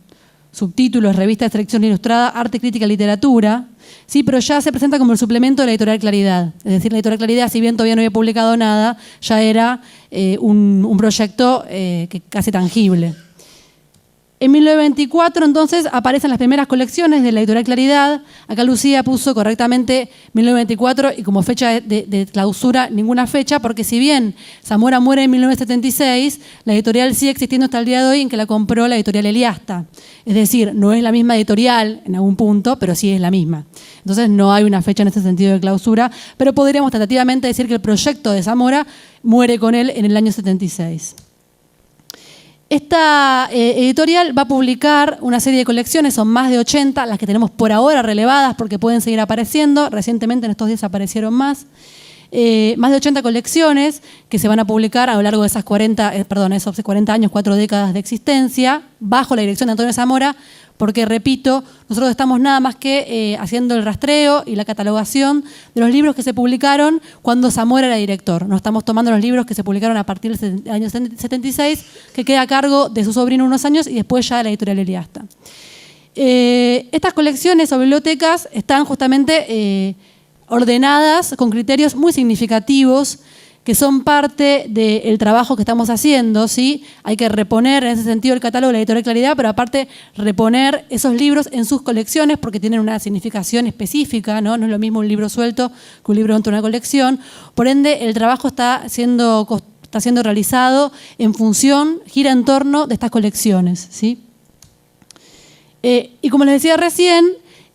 subtítulo, es Revista de Selección Ilustrada, Arte, Crítica y Literatura, sí, pero ya se presenta como el suplemento de la editorial Claridad. Es decir, la editorial Claridad, si bien todavía no había publicado nada, ya era un proyecto casi tangible. En 1924, entonces, aparecen las primeras colecciones de la editorial Claridad. Acá Lucía puso correctamente 1924 y como fecha de clausura ninguna fecha, porque si bien Zamora muere en 1976, la editorial sigue existiendo hasta el día de hoy, en que la compró la editorial Eliasta. Es decir, no es la misma editorial en algún punto, pero sí es la misma. Entonces no hay una fecha en ese sentido de clausura, pero podríamos tentativamente decir que el proyecto de Zamora muere con él en el año 76. Esta editorial va a publicar una serie de colecciones, son más de 80, las que tenemos por ahora relevadas porque pueden seguir apareciendo. Recientemente en estos días aparecieron más de 80 colecciones que se van a publicar a lo largo de esos 40 años, 4 décadas de existencia, bajo la dirección de Antonio Zamora, porque, repito, nosotros estamos nada más que haciendo el rastreo y la catalogación de los libros que se publicaron cuando Zamora era director. No estamos tomando los libros que se publicaron a partir del año 76, que queda a cargo de su sobrino unos años y después ya de la editorial Eliasta. Estas colecciones o bibliotecas están justamente ordenadas con criterios muy significativos que son parte del trabajo que estamos haciendo, ¿sí? Hay que reponer en ese sentido el catálogo de la editorial Claridad, pero aparte reponer esos libros en sus colecciones porque tienen una significación específica, ¿no? No es lo mismo un libro suelto que un libro dentro de una colección. Por ende, el trabajo está siendo realizado en función, gira en torno de estas colecciones, ¿sí? Y como les decía recién,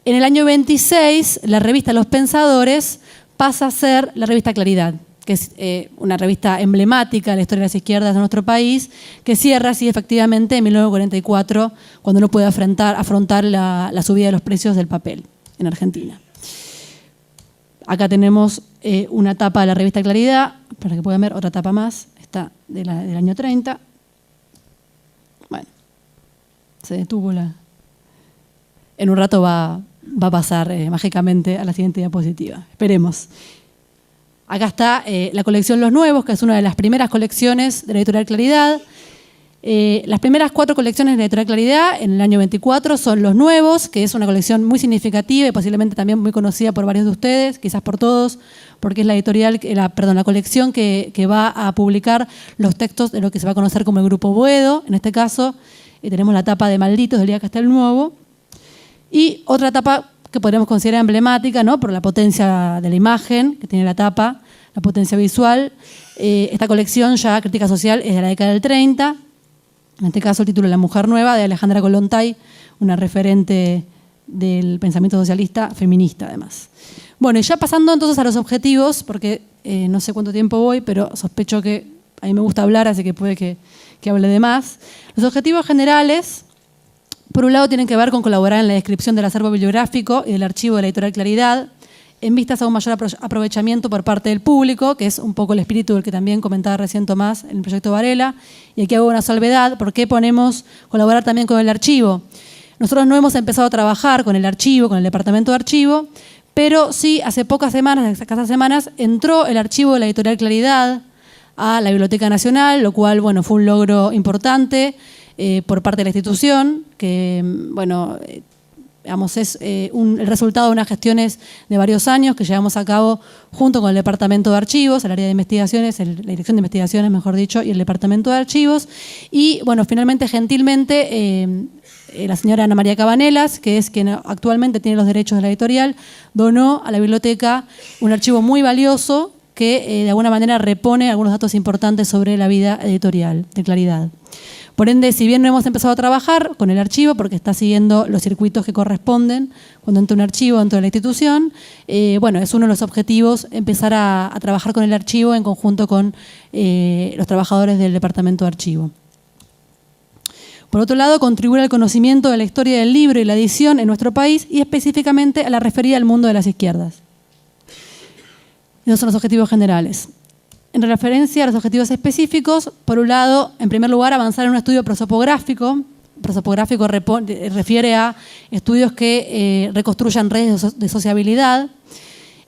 en el año 26, la revista Los Pensadores pasa a ser la revista Claridad, que es una revista emblemática de la historia de las izquierdas de nuestro país, que cierra así efectivamente en 1944, cuando no puede afrontar la subida de los precios del papel en Argentina. Acá tenemos una tapa de la revista Claridad, para que puedan ver, otra tapa más, esta del año 30. Bueno, se detuvo en un rato va a pasar mágicamente a la siguiente diapositiva. Esperemos. Acá está la colección Los Nuevos, que es una de las primeras colecciones de la editorial Claridad. Las primeras 4 colecciones de la editorial Claridad en el año 24 son Los Nuevos, que es una colección muy significativa y posiblemente también muy conocida por varios de ustedes, quizás por todos, porque es la colección que va a publicar los textos de lo que se va a conocer como el Grupo Boedo. En este caso tenemos la tapa de Malditos del día Castelnuovo. Y otra tapa que podríamos considerar emblemática, ¿no? Por la potencia de la imagen que tiene la tapa, la potencia visual. Esta colección, ya Crítica Social, es de la década del 30. En este caso el título La Mujer Nueva, de Alejandra Kollontai, una referente del pensamiento socialista, feminista además. Bueno, y ya pasando entonces a los objetivos, porque no sé cuánto tiempo voy, pero sospecho que a mí me gusta hablar, así que puede que hable de más. Los objetivos generales, por un lado, tienen que ver con colaborar en la descripción del acervo bibliográfico y del archivo de la editorial Claridad, en vistas a un mayor aprovechamiento por parte del público, que es un poco el espíritu del que también comentaba recién Tomás en el proyecto Varela. Y aquí hago una salvedad, ¿por qué ponemos colaborar también con el archivo? Nosotros no hemos empezado a trabajar con el archivo, con el departamento de archivo, pero sí hace pocas semanas, escasas semanas, entró el archivo de la editorial Claridad a la Biblioteca Nacional, lo cual, bueno, fue un logro importante por parte de la institución, que, bueno, digamos, es el resultado de unas gestiones de varios años que llevamos a cabo junto con el Departamento de Archivos, el área de investigaciones, la Dirección de Investigaciones, mejor dicho, y el Departamento de Archivos. Y, bueno, finalmente, gentilmente, la señora Ana María Cabanelas, que es quien actualmente tiene los derechos de la editorial, donó a la biblioteca un archivo muy valioso que de alguna manera repone algunos datos importantes sobre la vida editorial de Claridad. Por ende, si bien no hemos empezado a trabajar con el archivo, porque está siguiendo los circuitos que corresponden cuando entra un archivo dentro de la institución, bueno, es uno de los objetivos empezar a trabajar con el archivo en conjunto con los trabajadores del Departamento de Archivo. Por otro lado, contribuir al conocimiento de la historia del libro y la edición en nuestro país y específicamente a la referida al mundo de las izquierdas. Esos son los objetivos generales. En referencia a los objetivos específicos, por un lado, en primer lugar, avanzar en un estudio prosopográfico. Prosopográfico refiere a estudios que reconstruyan redes de sociabilidad,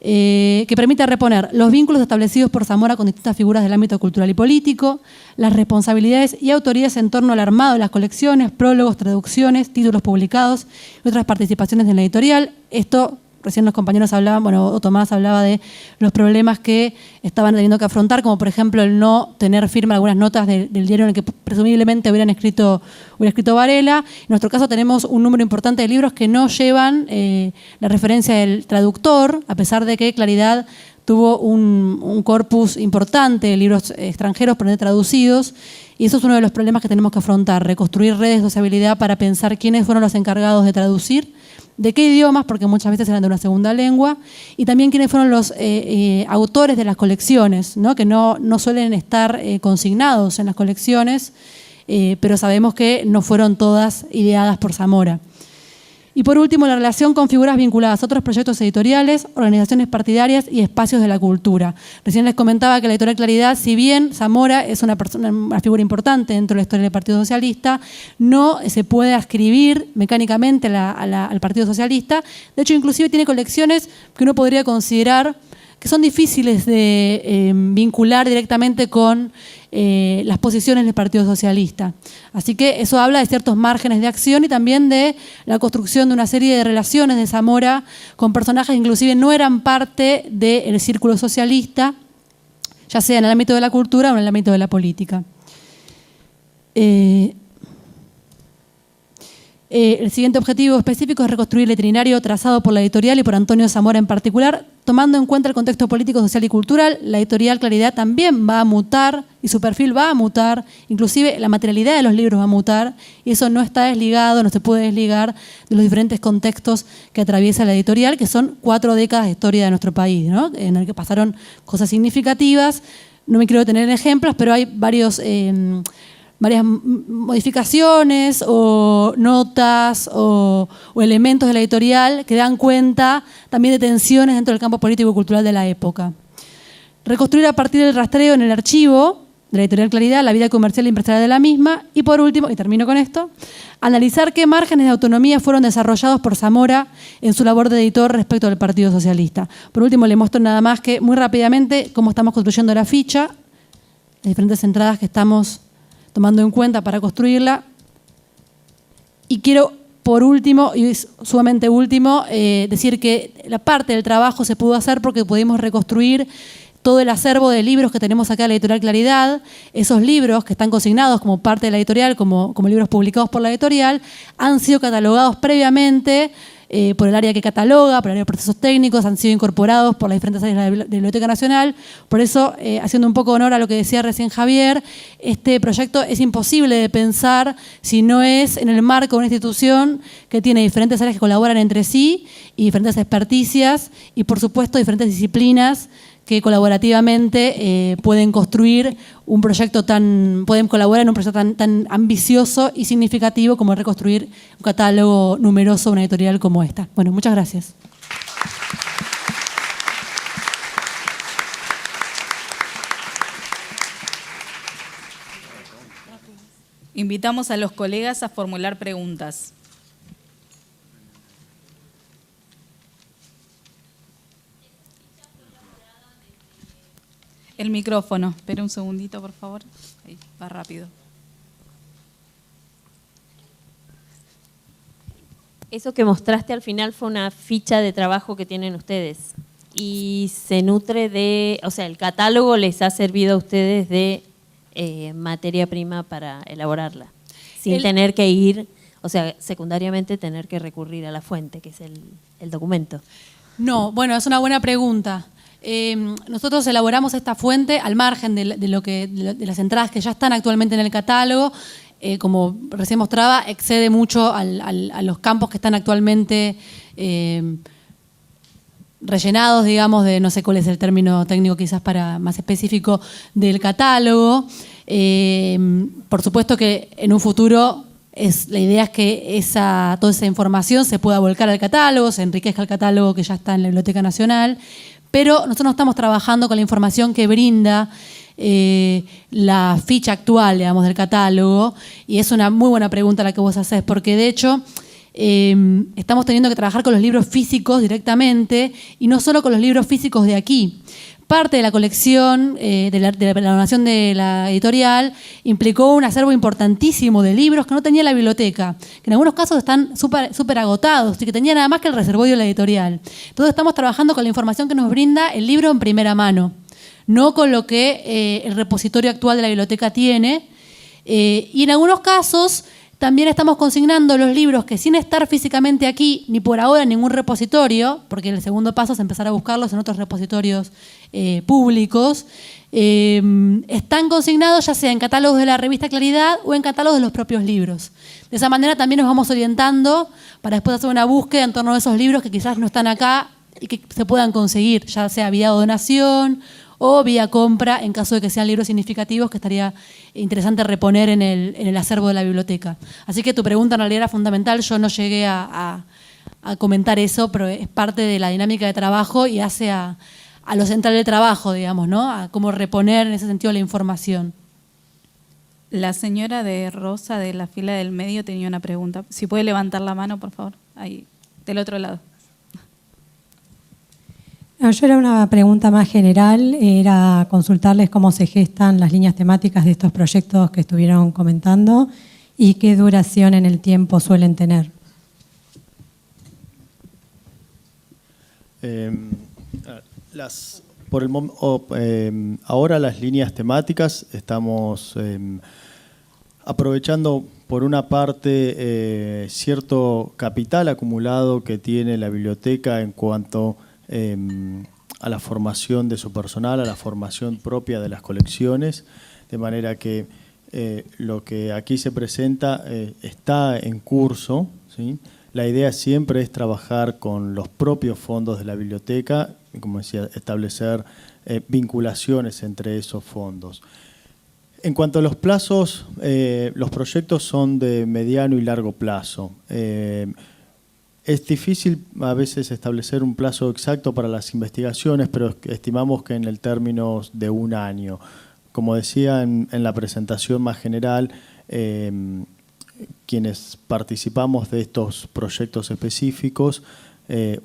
que permita reponer los vínculos establecidos por Zamora con distintas figuras del ámbito cultural y político, las responsabilidades y autoridades en torno al armado de las colecciones, prólogos, traducciones, títulos publicados y otras participaciones en la editorial. Esto, recién los compañeros hablaban, bueno, o Tomás hablaba de los problemas que estaban teniendo que afrontar, como por ejemplo el no tener firma algunas notas del diario en el que presumiblemente hubiera escrito Varela. En nuestro caso tenemos un número importante de libros que no llevan la referencia del traductor, a pesar de que Claridad tuvo un corpus importante de libros extranjeros por ende traducidos, y eso es uno de los problemas que tenemos que afrontar, reconstruir redes de sociabilidad para pensar quiénes fueron los encargados de traducir, de qué idiomas, porque muchas veces eran de una segunda lengua, y también quiénes fueron los autores de las colecciones, ¿no? Que no suelen estar consignados en las colecciones, pero sabemos que no fueron todas ideadas por Zamora. Y por último, la relación con figuras vinculadas a otros proyectos editoriales, organizaciones partidarias y espacios de la cultura. Recién les comentaba que la editorial Claridad, si bien Zamora es una figura importante dentro de la historia del Partido Socialista, no se puede adscribir mecánicamente al Partido Socialista. De hecho, inclusive tiene colecciones que uno podría considerar que son difíciles de vincular directamente con las posiciones del Partido Socialista. Así que eso habla de ciertos márgenes de acción y también de la construcción de una serie de relaciones de Zamora con personajes que inclusive no eran parte del círculo socialista, ya sea en el ámbito de la cultura o en el ámbito de la política. El siguiente objetivo específico es reconstruir el itinerario trazado por la editorial y por Antonio Zamora en particular, tomando en cuenta el contexto político, social y cultural. La editorial Claridad también va a mutar y su perfil va a mutar, inclusive la materialidad de los libros va a mutar, y eso no está desligado, no se puede desligar de los diferentes contextos que atraviesa la editorial, que son 4 décadas de historia de nuestro país, ¿no? En el que pasaron cosas significativas. No me quiero detener en ejemplos, pero hay varias modificaciones o notas o elementos de la editorial que dan cuenta también de tensiones dentro del campo político y cultural de la época. Reconstruir a partir del rastreo en el archivo de la editorial Claridad la vida comercial y empresarial de la misma. Y por último, y termino con esto, analizar qué márgenes de autonomía fueron desarrollados por Zamora en su labor de editor respecto al Partido Socialista. Por último, le muestro nada más que muy rápidamente cómo estamos construyendo la ficha, las diferentes entradas que estamos tomando en cuenta para construirla. Y quiero, por último, y es sumamente último, decir que la parte del trabajo se pudo hacer porque pudimos reconstruir todo el acervo de libros que tenemos acá en la editorial Claridad. Esos libros que están consignados como parte de la editorial, como libros publicados por la editorial, han sido catalogados previamente por el área que cataloga, por el área de procesos técnicos, han sido incorporados por las diferentes áreas de la Biblioteca Nacional. Por eso, haciendo un poco honor a lo que decía recién Javier, este proyecto es imposible de pensar si no es en el marco de una institución que tiene diferentes áreas que colaboran entre sí y diferentes experticias y, por supuesto, diferentes disciplinas que colaborativamente pueden construir un proyecto pueden colaborar en un proyecto tan ambicioso y significativo como reconstruir un catálogo numeroso de una editorial como esta. Bueno, muchas gracias. Invitamos a los colegas a formular preguntas. El micrófono. Espera un segundito, por favor. Ahí, va rápido. eso que mostraste al final fue una ficha de trabajo que tienen ustedes y se nutre de, o sea, el catálogo les ha servido a ustedes de materia prima para elaborarla, sin tener que ir, o sea, secundariamente tener que recurrir a la fuente, que es el documento. No, bueno, es una buena pregunta. Nosotros elaboramos esta fuente al margen de las entradas que ya están actualmente en el catálogo. Como recién mostraba, excede mucho a los campos que están actualmente rellenados, digamos, de no sé cuál es el término técnico quizás para más específico del catálogo. Por supuesto que en un futuro la idea es que toda esa información se pueda volcar al catálogo, se enriquezca el catálogo que ya está en la Biblioteca Nacional, pero nosotros no estamos trabajando con la información que brinda la ficha actual, digamos, del catálogo, y es una muy buena pregunta la que vos hacés, porque de hecho estamos teniendo que trabajar con los libros físicos directamente y no solo con los libros físicos de aquí. Parte de la colección, de la donación de la editorial, implicó un acervo importantísimo de libros que no tenía la biblioteca, que en algunos casos están súper agotados y que tenía nada más que el reservorio de la editorial. Entonces estamos trabajando con la información que nos brinda el libro en primera mano, no con lo que el repositorio actual de la biblioteca tiene. Y en algunos casos también estamos consignando los libros que sin estar físicamente aquí, ni por ahora en ningún repositorio, porque el segundo paso es empezar a buscarlos en otros repositorios públicos, están consignados ya sea en catálogos de la revista Claridad o en catálogos de los propios libros. De esa manera también nos vamos orientando para después hacer una búsqueda en torno a esos libros que quizás no están acá y que se puedan conseguir, ya sea vía donación o vía compra, en caso de que sean libros significativos que estaría interesante reponer en el acervo de la biblioteca. Así que tu pregunta en realidad era fundamental, yo no llegué a comentar eso, pero es parte de la dinámica de trabajo y hace a lo central del trabajo, digamos, ¿no? A cómo reponer en ese sentido la información. La señora de rosa de la fila del medio tenía una pregunta. Si puede levantar la mano, por favor, ahí, del otro lado. No, yo era una pregunta más general, era consultarles cómo se gestan las líneas temáticas de estos proyectos que estuvieron comentando y qué duración en el tiempo suelen tener. Ahora las líneas temáticas estamos aprovechando por una parte cierto capital acumulado que tiene la biblioteca en cuanto a la formación de su personal, a la formación propia de las colecciones, de manera que lo que aquí se presenta está en curso, ¿sí? La idea siempre es trabajar con los propios fondos de la biblioteca, y como decía, establecer vinculaciones entre esos fondos. En cuanto a los plazos, los proyectos son de mediano y largo plazo. Es difícil a veces establecer un plazo exacto para las investigaciones, pero estimamos que en el término de un año. Como decía en la presentación más general, quienes participamos de estos proyectos específicos,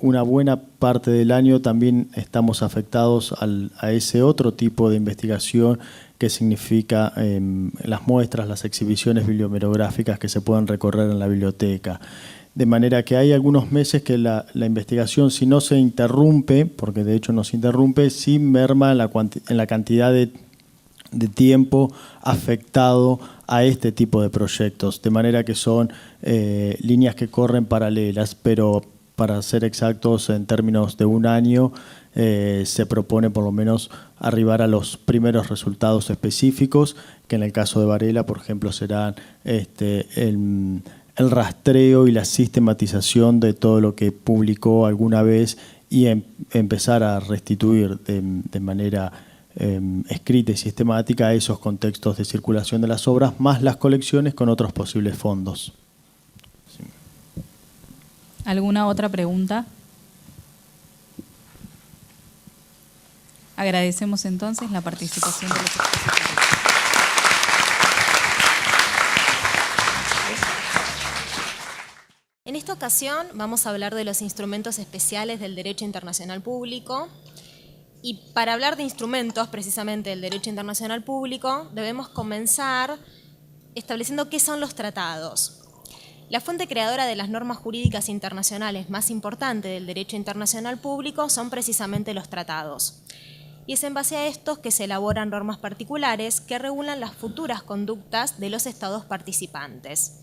una buena parte del año también estamos afectados a ese otro tipo de investigación que significa las muestras, las exhibiciones bibliomerográficas que se pueden recorrer en la biblioteca. De manera que hay algunos meses que la investigación, si no se interrumpe, porque de hecho no se interrumpe, sí merma en la cantidad de tiempo afectado a este tipo de proyectos. De manera que son líneas que corren paralelas, pero para ser exactos, en términos de un año, se propone por lo menos arribar a los primeros resultados específicos, que en el caso de Varela, por ejemplo, serán el rastreo y la sistematización de todo lo que publicó alguna vez y empezar a restituir de manera escrita y sistemática esos contextos de circulación de las obras, más las colecciones con otros posibles fondos. Sí. ¿Alguna otra pregunta? Agradecemos entonces la participación de los expositores. En esta ocasión vamos a hablar de los instrumentos especiales del derecho internacional público y para hablar de instrumentos precisamente del derecho internacional público debemos comenzar estableciendo qué son los tratados. La fuente creadora de las normas jurídicas internacionales más importante del derecho internacional público son precisamente los tratados. Y es en base a estos que se elaboran normas particulares que regulan las futuras conductas de los estados participantes.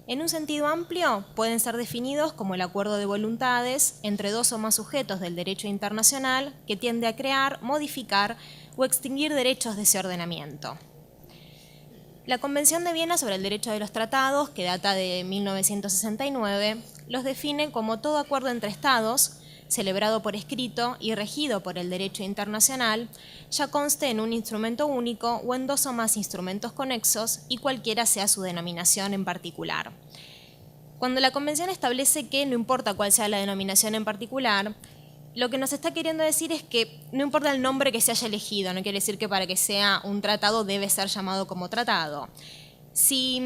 En un sentido amplio, pueden ser definidos como el acuerdo de voluntades entre dos o más sujetos del derecho internacional que tiende a crear, modificar o extinguir derechos de ese ordenamiento. La Convención de Viena sobre el Derecho de los Tratados, que data de 1969, los define como todo acuerdo entre Estados, celebrado por escrito y regido por el derecho internacional, ya conste en un instrumento único o en dos o más instrumentos conexos y cualquiera sea su denominación en particular. Cuando la Convención establece que no importa cuál sea la denominación en particular, lo que nos está queriendo decir es que no importa el nombre que se haya elegido, no quiere decir que para que sea un tratado debe ser llamado como tratado. Si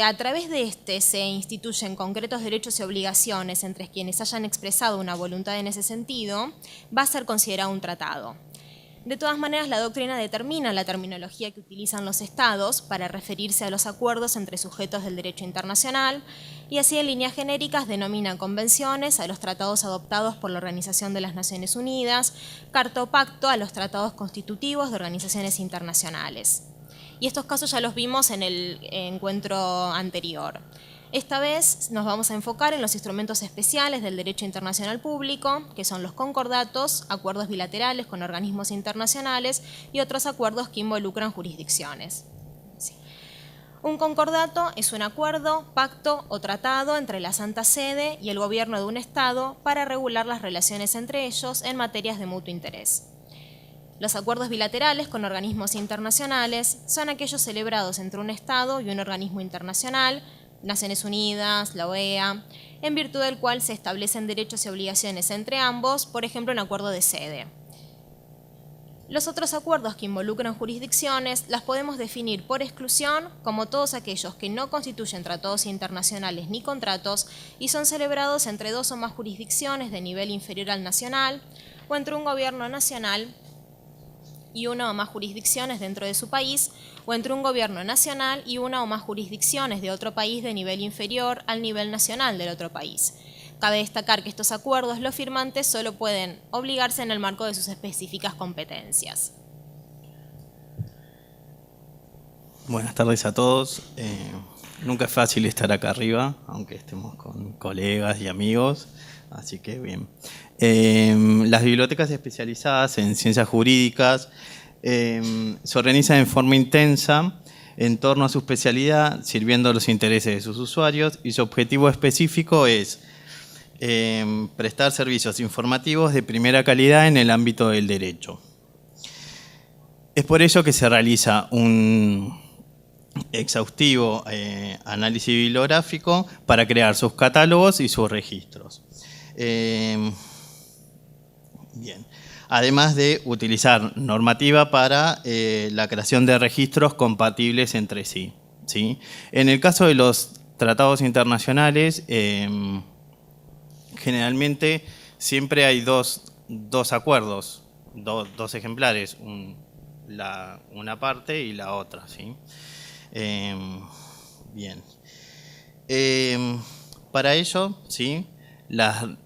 a través de este se instituyen concretos derechos y obligaciones entre quienes hayan expresado una voluntad en ese sentido, va a ser considerado un tratado. De todas maneras, la doctrina determina la terminología que utilizan los estados para referirse a los acuerdos entre sujetos del derecho internacional y así en líneas genéricas denominan convenciones a los tratados adoptados por la Organización de las Naciones Unidas, carta o pacto a los tratados constitutivos de organizaciones internacionales. Y estos casos ya los vimos en el encuentro anterior. Esta vez nos vamos a enfocar en los instrumentos especiales del derecho internacional público, que son los concordatos, acuerdos bilaterales con organismos internacionales y otros acuerdos que involucran jurisdicciones. Sí. Un concordato es un acuerdo, pacto o tratado entre la Santa Sede y el gobierno de un Estado para regular las relaciones entre ellos en materias de mutuo interés. Los acuerdos bilaterales con organismos internacionales son aquellos celebrados entre un Estado y un organismo internacional, Naciones Unidas, la OEA, en virtud del cual se establecen derechos y obligaciones entre ambos, por ejemplo, un acuerdo de sede. Los otros acuerdos que involucran jurisdicciones las podemos definir por exclusión como todos aquellos que no constituyen tratados internacionales ni contratos y son celebrados entre dos o más jurisdicciones de nivel inferior al nacional o entre un gobierno nacional y una o más jurisdicciones dentro de su país, o entre un gobierno nacional y una o más jurisdicciones de otro país de nivel inferior al nivel nacional del otro país. Cabe destacar que estos acuerdos los firmantes solo pueden obligarse en el marco de sus específicas competencias. Buenas tardes a todos. Nunca es fácil estar acá arriba, aunque estemos con colegas y amigos, así que bien. Las bibliotecas especializadas en ciencias jurídicas se organizan en forma intensa en torno a su especialidad, sirviendo a los intereses de sus usuarios, y su objetivo específico es prestar servicios informativos de primera calidad en el ámbito del derecho. Es por ello que se realiza un exhaustivo análisis bibliográfico para crear sus catálogos y sus registros. Bien. Además de utilizar normativa para la creación de registros compatibles entre sí, ¿sí? En el caso de los tratados internacionales, generalmente siempre hay dos acuerdos, dos ejemplares, una parte y la otra, ¿sí? Bien. Para ello, ¿sí? La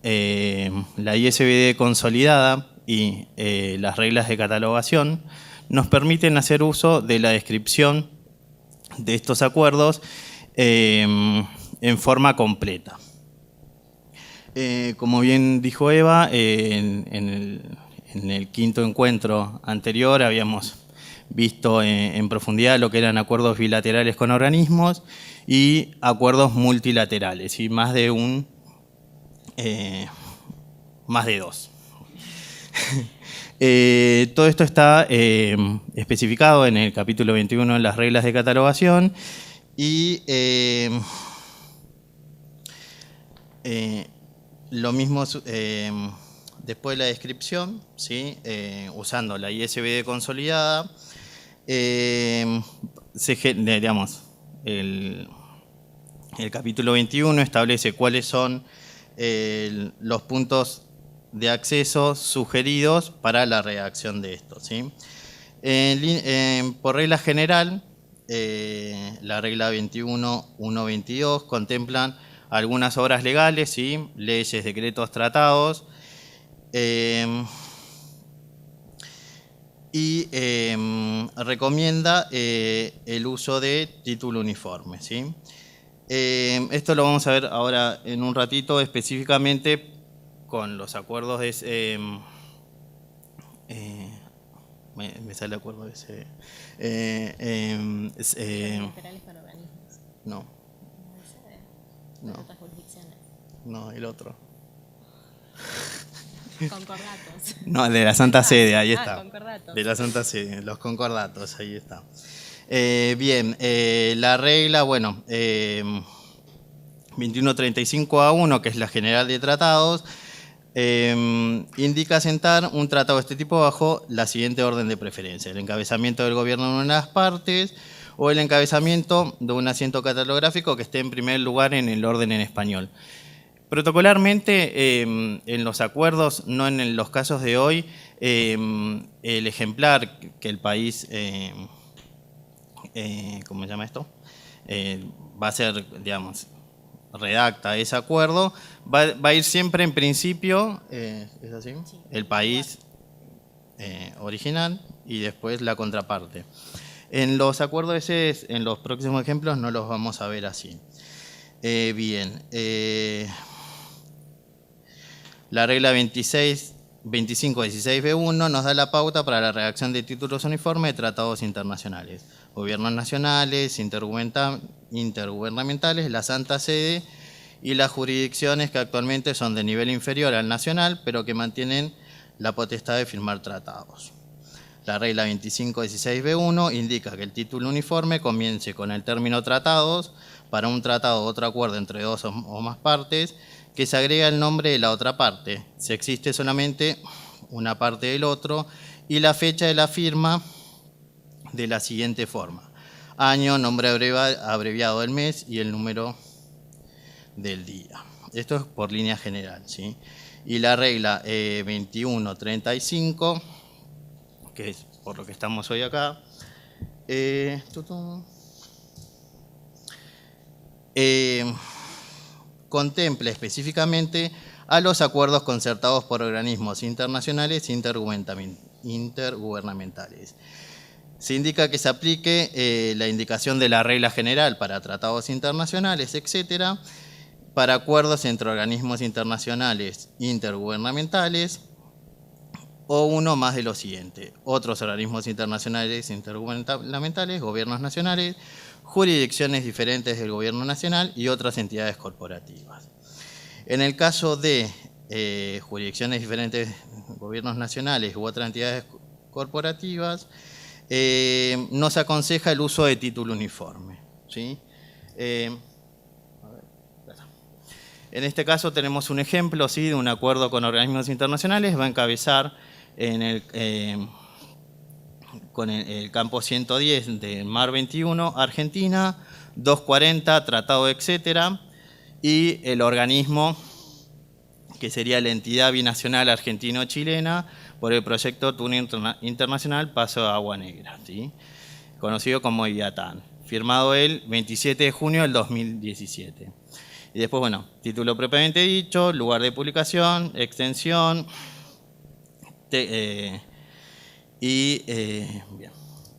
ISBD consolidada y las reglas de catalogación nos permiten hacer uso de la descripción de estos acuerdos en forma completa. Como bien dijo Eva, en el quinto encuentro anterior habíamos visto en profundidad lo que eran acuerdos bilaterales con organismos y acuerdos multilaterales, y más de dos. Todo esto está especificado en el capítulo 21 de las reglas de catalogación y lo mismo después de la descripción, ¿sí? Usando la ISBD consolidada, digamos, el capítulo 21 establece cuáles son los puntos de acceso sugeridos para la redacción de esto, ¿sí? Por regla general, la regla 21.1.22 contemplan algunas obras legales, ¿sí? Leyes, decretos, tratados, y recomienda el uso de título uniforme, ¿sí? Esto lo vamos a ver ahora en un ratito, específicamente con los acuerdos de... me sale el acuerdo de ese... no. No, el otro. Concordatos. No, de la Santa Sede, ahí está. Concordatos. De la Santa Sede, los concordatos, ahí está. Bien, la regla, bueno, 2135A1, que es la general de tratados, indica asentar un tratado de este tipo bajo la siguiente orden de preferencia: el encabezamiento del gobierno de una de las partes o el encabezamiento de un asiento catalográfico que esté en primer lugar en el orden en español. Protocolarmente, en los acuerdos, no en los casos de hoy, el ejemplar que el país, ¿cómo se llama esto? Va a ser, digamos, redacta ese acuerdo, va a ir siempre en principio, ¿es así? Sí. El país original y después la contraparte. En los acuerdos en los próximos ejemplos no los vamos a ver así. Bien. La regla 2516B1 nos da la pauta para la redacción de títulos uniformes de tratados internacionales, gobiernos nacionales, intergubernamentales, la Santa Sede y las jurisdicciones que actualmente son de nivel inferior al nacional, pero que mantienen la potestad de firmar tratados. La regla 2516B1 indica que el título uniforme comience con el término tratados para un tratado o otro acuerdo entre dos o más partes, que se agrega el nombre de la otra parte, si existe solamente una parte del otro, y la fecha de la firma de la siguiente forma: año, nombre abreviado del mes y el número del día. Esto es por línea general, ¿sí? Y la regla 2135, que es por lo que estamos hoy acá, contempla específicamente a los acuerdos concertados por organismos internacionales intergubernamentales. Se indica que se aplique la indicación de la regla general para tratados internacionales, etcétera, para acuerdos entre organismos internacionales intergubernamentales o uno más de lo siguiente: otros organismos internacionales intergubernamentales, gobiernos nacionales, jurisdicciones diferentes del gobierno nacional y otras entidades corporativas. En el caso de jurisdicciones diferentes, gobiernos nacionales u otras entidades corporativas, no se aconseja el uso de título uniforme, ¿sí? En este caso tenemos un ejemplo, ¿sí?, de un acuerdo con organismos internacionales. Va a encabezar con el campo 110 del Mar 21, Argentina, 240, tratado, etcétera, y el organismo que sería la entidad binacional argentino-chilena por el proyecto Túnel Internacional Paso de Agua Negra, ¿sí?, conocido como IATAN, firmado el 27 de junio del 2017. Y después, bueno, título propiamente dicho, lugar de publicación, extensión, bien,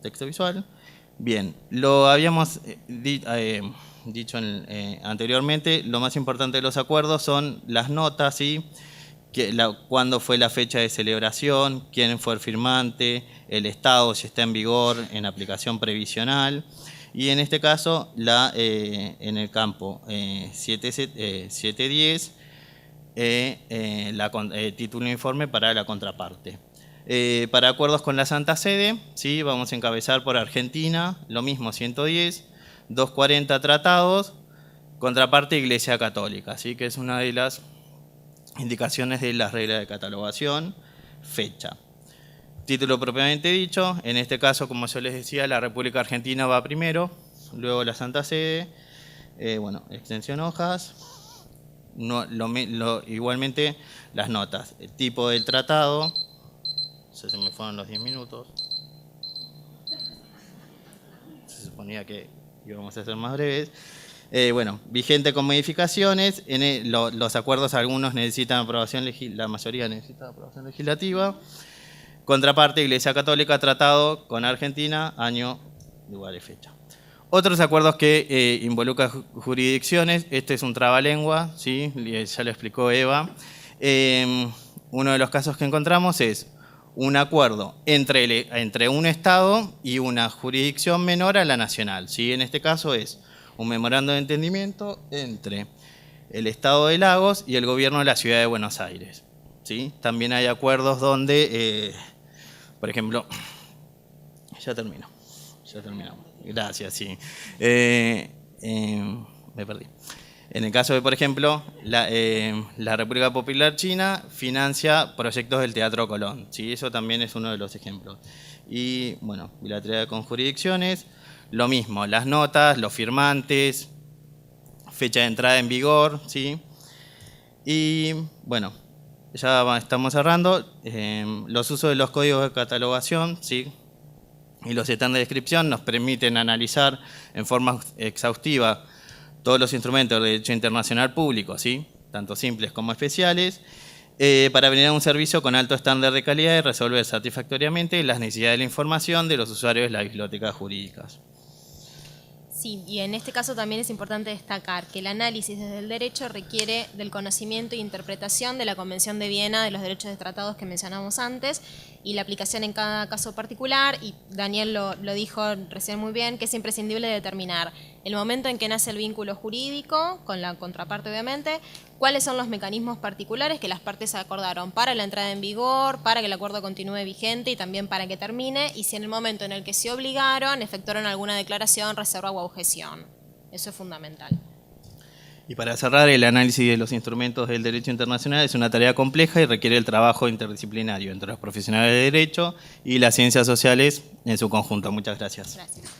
texto visual. Bien, lo habíamos dicho anteriormente, lo más importante de los acuerdos son las notas, ¿sí?, cuándo fue la fecha de celebración, quién fue el firmante, el estado, si está en vigor, en aplicación previsional. Y en este caso, en el campo 710, título uniforme para la contraparte. Para acuerdos con la Santa Sede, ¿sí?, vamos a encabezar por Argentina, lo mismo, 110, 240 tratados, contraparte Iglesia Católica, ¿sí?, que es una de las indicaciones de las reglas de catalogación, fecha. Título propiamente dicho, en este caso, como yo les decía, la República Argentina va primero, luego la Santa Sede, bueno, extensión hojas, igualmente las notas, el tipo del tratado. Se me fueron los 10 minutos. suponía que íbamos a ser más breves. Bueno, vigente con modificaciones. Los acuerdos, algunos necesitan aprobación, la mayoría necesita aprobación legislativa. Contraparte, Iglesia Católica, tratado con Argentina, año, lugar y fecha. Otros acuerdos que involucran jurisdicciones, este es un trabalengua, ¿sí? Ya lo explicó Eva. Uno de los casos que encontramos es un acuerdo entre un Estado y una jurisdicción menor a la nacional, ¿sí? En este caso es un memorando de entendimiento entre el Estado de Lagos y el gobierno de la Ciudad de Buenos Aires, ¿sí? También hay acuerdos donde, por ejemplo, ya terminamos. Gracias, sí. Me perdí. En el caso de, por ejemplo, la República Popular China financia proyectos del Teatro Colón, ¿sí? Eso también es uno de los ejemplos. Y, bueno, bilateralidad con jurisdicciones, lo mismo, las notas, los firmantes, fecha de entrada en vigor, ¿sí? Y, bueno, ya estamos cerrando. Los usos de los códigos de catalogación, ¿sí? Y los estándares de descripción nos permiten analizar en forma exhaustiva todos los instrumentos de derecho internacional público, ¿sí? Tanto simples como especiales, para brindar un servicio con alto estándar de calidad y resolver satisfactoriamente las necesidades de la información de los usuarios de las bibliotecas jurídicas. Sí, y en este caso también es importante destacar que el análisis desde el derecho requiere del conocimiento e interpretación de la Convención de Viena de los derechos de tratados que mencionamos antes y la aplicación en cada caso particular, y Daniel lo dijo recién muy bien, que es imprescindible determinar el momento en que nace el vínculo jurídico, con la contraparte obviamente, cuáles son los mecanismos particulares que las partes acordaron para la entrada en vigor, para que el acuerdo continúe vigente y también para que termine, y si en el momento en el que se obligaron efectuaron alguna declaración, reserva o objeción. Eso es fundamental. Y para cerrar, el análisis de los instrumentos del derecho internacional es una tarea compleja y requiere el trabajo interdisciplinario entre los profesionales de derecho y las ciencias sociales en su conjunto. Muchas gracias. Gracias.